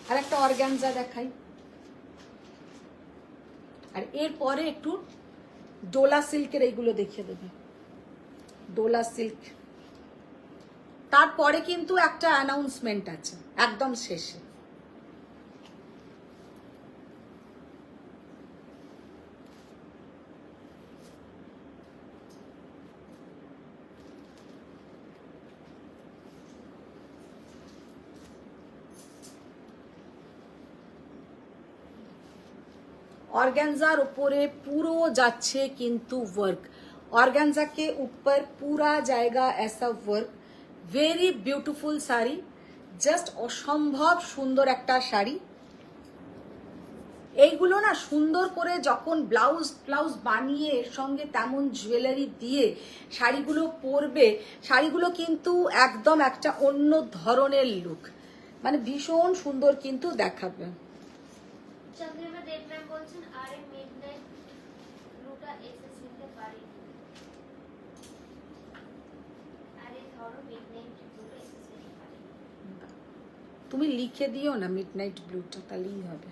আর একটা অর্গানজা দেখাই, আর এরপরে একটু ডোলা সিল্কের এইগুলো দেখিয়ে দেবে। ডোলা সিল্ক। তারপরে কিন্তু একটা অ্যানাউন্সমেন্ট আছে একদম শেষে। ऑर्गेन्जार ऊपरे पूरा जाच्छे किंतु वर्क, ऑर्गेन्जा के ऊपर पूरा जाएगा ऐसा work. Very beautiful sari, just অসম্ভব সুন্দর একটা শাড়ি। এইগুলো না সুন্দর করে যখন ব্লাউজ বানিয়ে এর সঙ্গে তেমন জুয়েলারি দিয়ে শাড়িগুলো পরবে, শাড়িগুলো কিন্তু একদম একটা অন্য ধরনের লুক, মানে ভীষণ সুন্দর কিন্তু দেখাবে। চন্দ্রিমা দেব ম্যাম বলছেন আর এ মিডনাইট ব্লুটা এসএস নিতে পারি, আরে ধরো মিডনাইট ব্লুটা এসএস নিতে পারি। তুমি লিখে দিও না মিডনাইট ব্লুটা, তাহলেই হবে।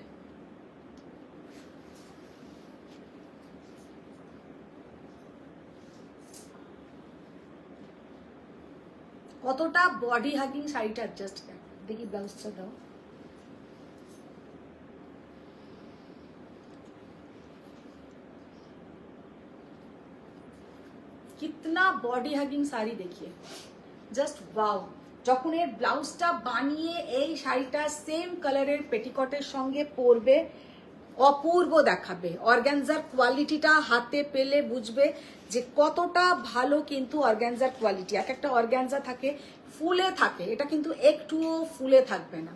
কতটা বডি হাগিং শাড়িটা, জাস্ট দেখি ব্লাউজটা দাও। कितना বডি হাগিং শাড়ি দেখিয়ে, জাস্ট ওয়াও। যখন এর ব্লাউজটা বানিয়ে এই শাড়িটা সেম কালারের পেটিকটের সঙ্গে পরবে, অপূর্ব দেখাবে। অর্গানজার কোয়ালিটিটা হাতে পেলে বুঝবে যে কতটা ভালো কিন্তু অর্গানজার কোয়ালিটি। এক একটা অর্গানজা থাকে ফুলে থাকে, এটা কিন্তু একটুও ফুলে থাকবে না,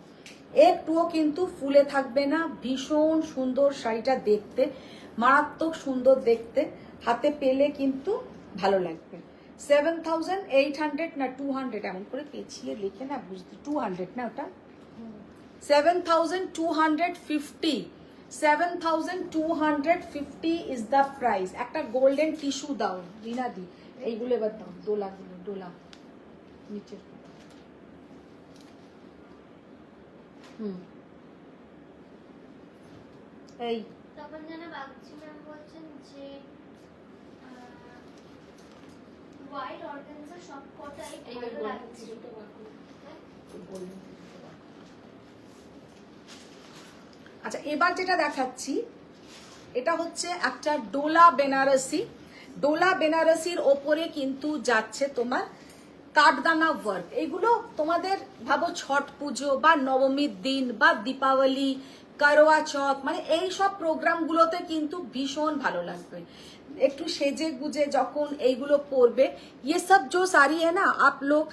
একটুও কিন্তু ফুলে থাকবে না। ভীষণ সুন্দর শাড়িটা দেখতে, মারাত্মক সুন্দর দেখতে, হাতে পেলে কিন্তু ভালো লাগবে। 7,800 না 200 এমন করে পেছিয়ে লিখে না, বুঝতে 200 না ওটা, 7,250, 7,250 ইজ দ্য প্রাইস। একটা গোল্ডেন টিস্যু দাও রিনা দি, এইগুলো এবার দাও, ডোলাগুলো, ডোলা নিচের। এই তখন যেন বাগচি ম্যাম বলছেন যে হোয়াইট অর্গানজা সব কটাই ভালো লাগছে। আচ্ছা, এবার যেটা দেখাচ্ছি এটা হচ্ছে একটা ডোলা বেনারসি। ডোলা বেনারসির ওপরে কিন্তু যাচ্ছে তোমার কাঠদানা ওয়ার্ক। এগুলো তোমাদের ভাবো ছট পুজো বা নবমীর দিন বা দীপাবলি, করোয়া চৌথ, মানে এই সব প্রোগ্রামগুলোতে কিন্তু ভীষণ ভালো লাগবে। একটু সেজে গুজে যখন এইগুলো পরবে, ये सब जो साड़ी है ना, आप लोग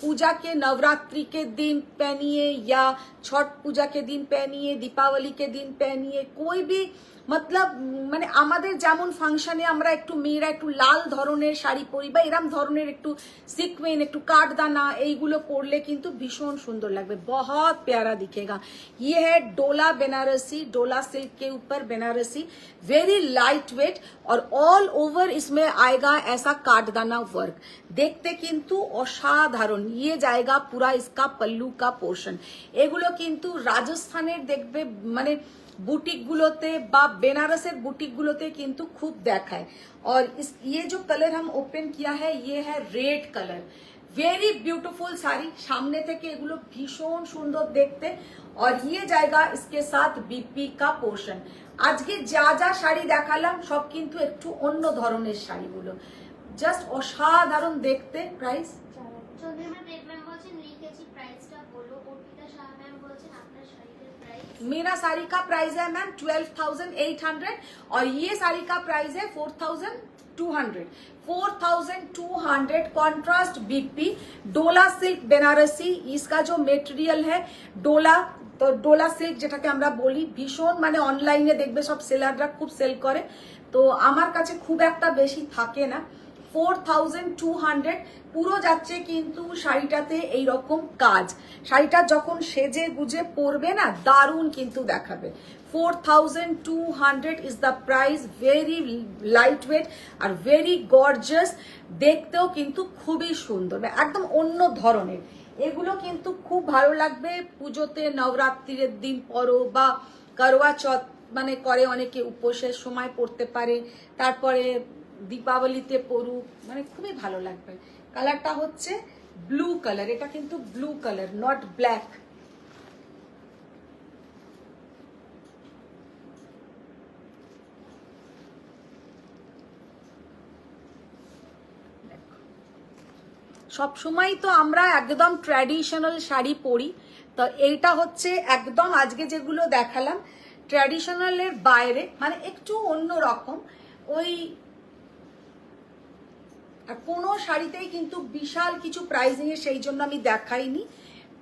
पूजा के नवरात्रि के दिन पहनिए या छठ पूजा के दिन पहनिए, दीपावली के दिन पहनिए, कोई भी मतलब মানে আমাদের যেমন ফাংশনে আমরা একটু মেয়েরা একটু লাল ধরনের শাড়ি পরি বা এরম ধরনের একটু সিকোয়েন, একটু কাঠদানা, এইগুলো পরলে কিন্তু ভীষণ সুন্দর লাগবে, बहुत प्यारा दिखेगा। ये है डोला बनारसी, डोला सिल्क के ऊपर बनारसी, वेरी लाइट वेट और ऑल ओवर इसमें आएगा ऐसा काठदाना वर्क। देखते किंतु असाधारण, ये जाएगा पूरा इसका पल्लू का पोर्शन। एगुलो किंतु राजस्थानेर देखबे माने बुटीक गुलोते बा बेनारसेर बुटीक गुलोते किंतु खूब देखाय। और ये जो कलर हम ओपन किया है ये है red colour, very beautiful sari. सामने থেকে এগুলো ভীষণ সুন্দর দেখতে। और ये जाएगा इसके साथ बीपी का पोर्शन। আজকে যা যা শাড়ি দেখালাম সব কিন্তু একটু অন্য ধরনের শাড়িগুলো, জাস্ট অসাধারণ দেখতে। প্রাইস চন্দ্রিমা দেব ম্যাম বলছেন লিখেছি, প্রাইসটা বলো। অর্পিতা শাহ ম্যাম বলছেন আপনার শাড়ির প্রাইস। मेरा साड़ी का प्राइस है मैम 12,800 और ये साड़ी का प्राइस है 4,200। 4,200 कॉन्ट्रास्ट बीपी डोला सिल्क बेनारसी। इसका जो मेटेरियल है डोला, तो डोला सिल्क যেটাকে আমরা বলি, ভীষণ মানে অনলাইনে দেখবে সব সেলাররা খুব সেল করে, তো আমার কাছে খুব একটা বেশি থাকে না। 4,200 পুরো যাচ্ছে কিন্তু শাড়িটাতে এই রকম কাজ। শাড়িটা যখন সেজে গুজে পরবে না, দারুণ কিন্তু দেখাবে। 4,200 is the price, very light weight are very gorgeous, দেখতেও কিন্তু খুবই সুন্দর, একদম অন্য ধরনের। এগুলো কিন্তু খুব ভালো লাগবে পুজোতে, নবরাত্রির দিন পরো বা করোয়া চৌথ মানে করে অনেকে উপোসের সময় পড়তে পারে। তারপরে দীপাবলিতে পরুক, মানে খুবই ভালো লাগবে। কালারটা হচ্ছে ব্লু কালার, এটা কিন্তু ব্লু কালার, নট ব্ল্যাক। সবসময় তো আমরা একদম ট্র্যাডিশনাল শাড়ি পরি, তো এইটা হচ্ছে একদম আজকে যেগুলো দেখালাম ট্র্যাডিশনালের বাইরে, মানে একটু অন্য রকম। ওই আর কোনো শাড়িতেই কিন্তু বিশাল কিছু प्राइसिंग है, সেই জন্য আমি দেখাইনি।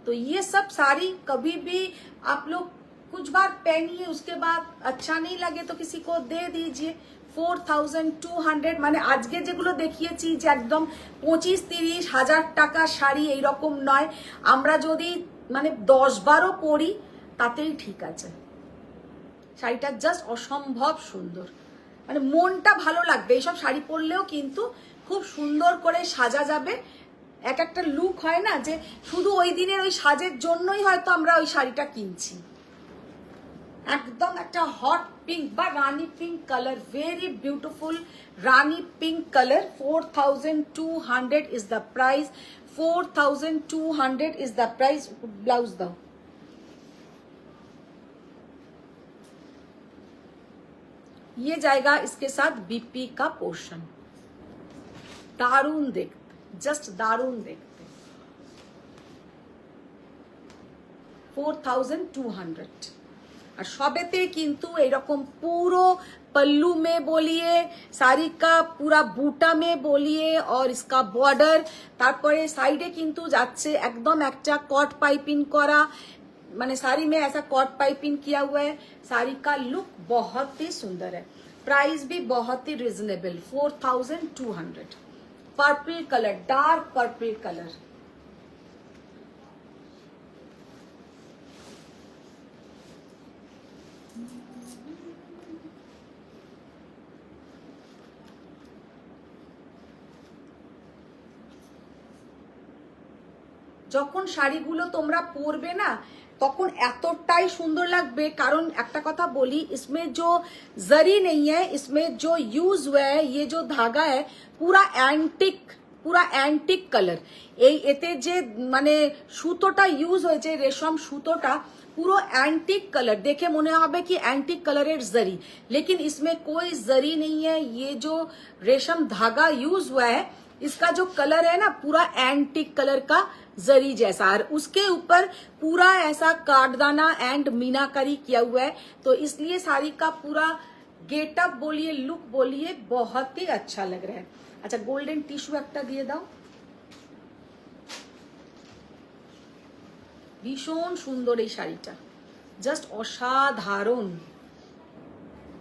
तो ये सब साड़ी कभी भी आप लोग कुछ बार पहनिए, उसके बाद अच्छा नहीं लगे तो किसी को दे दीजिए। 4200 মানে আজকে যেগুলো দেখিয়েছি যে একদম 25-30 হাজার টাকা শাড়ি এইরকম নয়, আমরা যদি মানে 10-12 পরি তাতেই ঠিক আছে। শাড়িটা জাস্ট অসম্ভব সুন্দর, মানে মনটা ভালো লাগবে। এইসব শাড়ি পরলেও কিন্তু খুব সুন্দর করে সাজা যাবে। এক একটা লুক হয় না যে শুধু ওই দিনের ওই সাজের জন্যই হয়তো আমরা ওই শাড়িটা কিনছি। একদম একটা হট পিঙ্ক বা rani pink colour, very beautiful rani pink colour. 4200 is the price, 4200 is the price. Blouse দাও। ये जाएगा इसके साथ बीपी का पोर्शन। दारुण देखते, जस्ट दारुण देखते। 4200 और सबेते किंतु एरकम पूरो पल्लू में बोलिए, साड़ी का पूरा बूटा में बोलिए, और इसका बॉर्डर तारपरे साइडे किंतु जाच्छे एकदम একটা कट पाइपिंग करा, माने साड़ी में ऐसा कट पाइपिंग किया हुआ है। साड़ी का लुक बहुत ही सुंदर है, प्राइस भी बहुत ही reasonable. 4200। Purple colour, dark purple colour. যখন শাড়িগুলো তোমরা পরবে না তখন এতটাই সুন্দর লাগবে। কারণ একটা কথা বলি, इसमें जो जरी नहीं है, इसमें जो यूज हुआ है, ये जो धागा है पूरा एंटिक कलर। এই এতে যে মানে সুতোটা ইউজ হয়েছে, রেশম সুতোটা পুরো एंटिक कलर, देखे মনে হবে কি एंटिक कलर जरी, लेकिन इसमें कोई जरी नहीं है। ये जो रेशम धागा यूज हुआ है, इसका जो कलर है ना पूरा एंटिक कलर का जरी जैसा, और उसके ऊपर पूरा ऐसा काटदाना एंड मीनाकारी किया हुआ है। तो इसलिए साड़ी का पूरा गेटअप बोलिए, लुक बोलिए, बहुत ही अच्छा लग रहा है। अच्छा, गोल्डन टिश्यू একটা দিয়ে দাও। ভীষণ সুন্দর এই শাড়িটা, জাস্ট অসাধারণ।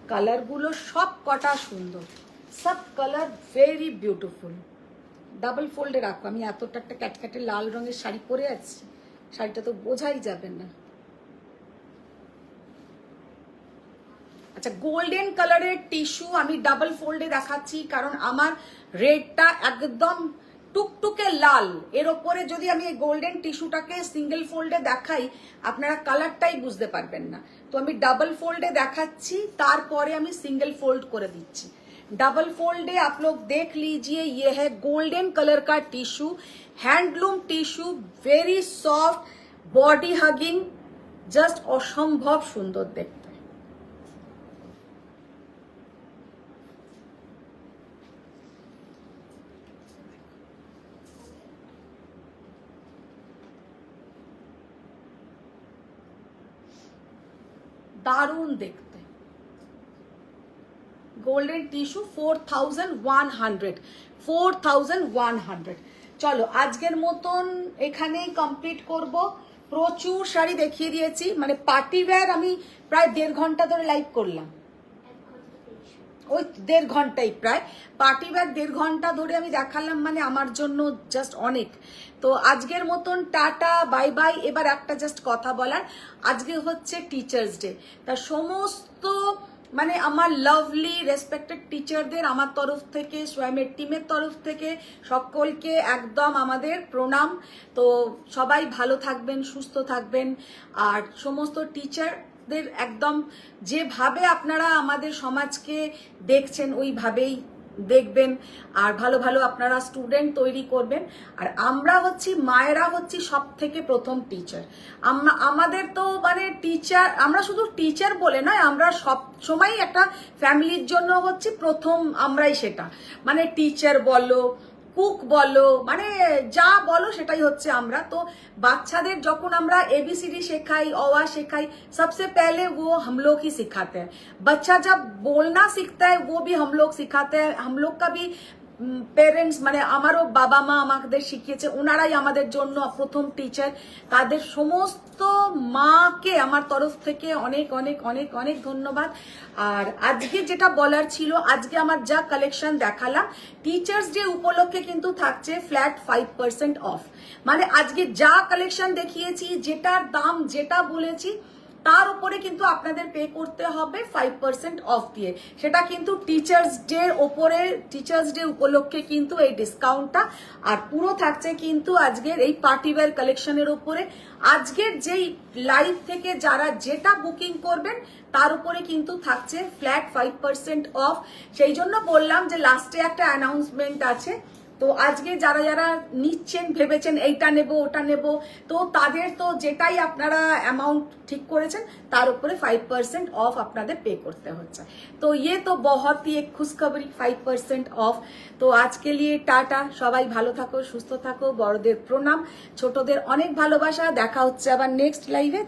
কালারগুলো সব কটা সুন্দর, সব কালার ভেরি বিউটিফুল। ডাবল ফোল্ডে রাখো। আমি এতটা একটা ক্যাটক্যাটে লাল রঙের শাড়ি পরে আছি, শাড়িটা তো বোঝাই যাবে না। আচ্ছা, গোল্ডেন কালারের টিস্যু আমি ডাবল ফোল্ডে দেখাচ্ছি, কারণ আমার রেডটা একদম টুকটুকে লাল, এর ওপরে যদি আমি এই গোল্ডেন টিস্যুটাকে সিঙ্গেল ফোল্ডে দেখাই আপনারা কালারটাই বুঝতে পারবেন না। তো আমি ডাবল ফোল্ডে দেখাচ্ছি, তারপরে আমি সিঙ্গেল ফোল্ড করে দিচ্ছি। डबल फोल्डे आप लोग देख लीजिए, ये है गोल्डन कलर का tissue, handloom tissue, very soft, body hugging, just असंभव सुंदर देखते। दारुण देखते। Golden tissue 4100। চলো আজকের মতন এখানেই কমপ্লিট করব। প্রচুর শাড়ি দেখিয়ে দিয়েছি, মানে পার্টি ওয়্যার আমি প্রায় 1.5 ঘন্টা ধরে লাইভ করলাম, ওই 1.5 ঘন্টাই প্রায়। পার্টি ওয়্যার 1.5 ঘন্টা ধরে আমি দেখালাম, মানে আমার জন্য জাস্ট অনেক। তো আজকের মতন টাটা, বাই বাই। এবার একটা জাস্ট কথা বলার, আজকে হচ্ছে টিচার্স ডে, তার সমস্ত মানে আমার লাভলি রেসপেক্টেড টিচারদের আমার তরফ থেকে, সোয়ামের টিমের তরফ থেকে সকলকে একদম আমাদের প্রণাম। তো সবাই ভালো থাকবেন, সুস্থ থাকবেন, আর সমস্ত টিচারদের একদম যেভাবে আপনারা আমাদের সমাজকে দেখছেন ওইভাবেই দেখবেন আর ভালো ভালো আপনারা স্টুডেন্ট তৈরি করবেন। আর আমরা হচ্ছি মায়েরা হচ্ছি সব থেকে প্রথম টিচার। আমাদের তো মানে টিচার, আমরা শুধু টিচার বলে নয়, আমরা সব সময় একটা ফ্যামিলির জন্য হচ্ছে প্রথম আমরাই সেটা, মানে টিচার বলো, কুক বলো, মানে যা বলো সেটাই হচ্ছে আমরা। তো বাচ্চাদের যখন আমরা एबीसीडी শেখাই, অ শেখাই, सबसे पहले वो हम लोग ही सिखाते हैं। बच्चा जब बोलना सीखता है वो भी हम लोग सिखाते हैं। हम लोग का भी পেরেন্টস মানে আমারও বাবা মা আমাদের শিখিয়েছে, ওনারাই আমাদের জন্য প্রথম টিচার। তাদের সমস্ত মাকে আমার তরফ থেকে অনেক অনেক অনেক অনেক ধন্যবাদ। আর আজকে যেটা বলার ছিল, আজকে আমার যা কালেকশন দেখালাম টিচার্স ডে উপলক্ষে কিন্তু থাকছে ফ্ল্যাট 5% অফ। মানে আজকে যা কালেকশন দেখিয়েছি, যেটার দাম যেটা বলেছি তার উপরে কিন্তু আপনাদের পে করতে হবে 5% অফ দিয়ে। সেটা কিন্তু টিচার্স ডে ওপরে, টিচার্স ডে উপলক্ষে কিন্তু এই ডিসকাউন্টটা। আর পুরো থাকছে কিন্তু আজকের এই পার্টিওয়্যার কালেকশনের উপরে। আজকের যেই লাইভ থেকে যারা যেটা বুকিং করবেন তার উপরে কিন্তু থাকছে ফ্ল্যাট 5% অফ। সেই জন্য বললাম যে লাস্টে একটা অ্যানাউন্সমেন্ট আছে। তো আজকে যারা যারা নিচ্ছেন, ভেবেছেন এইটা নেব ওটা নেব, তো তাদের তো যেটাই আপনারা অ্যামাউন্ট ঠিক করেছেন তার উপরে 5% অফ আপনাদের পে করতে হচ্ছে। তো ये तो बहुत ही एक खुशखबरी 5% অফ। তো আজকে লিয়ে টাটা, সবাই ভালো থাকো, সুস্থ থাকো, বড়দের প্রণাম, ছোটদের অনেক ভালোবাসা। দেখা হচ্ছে আবার নেক্সট লাইভে।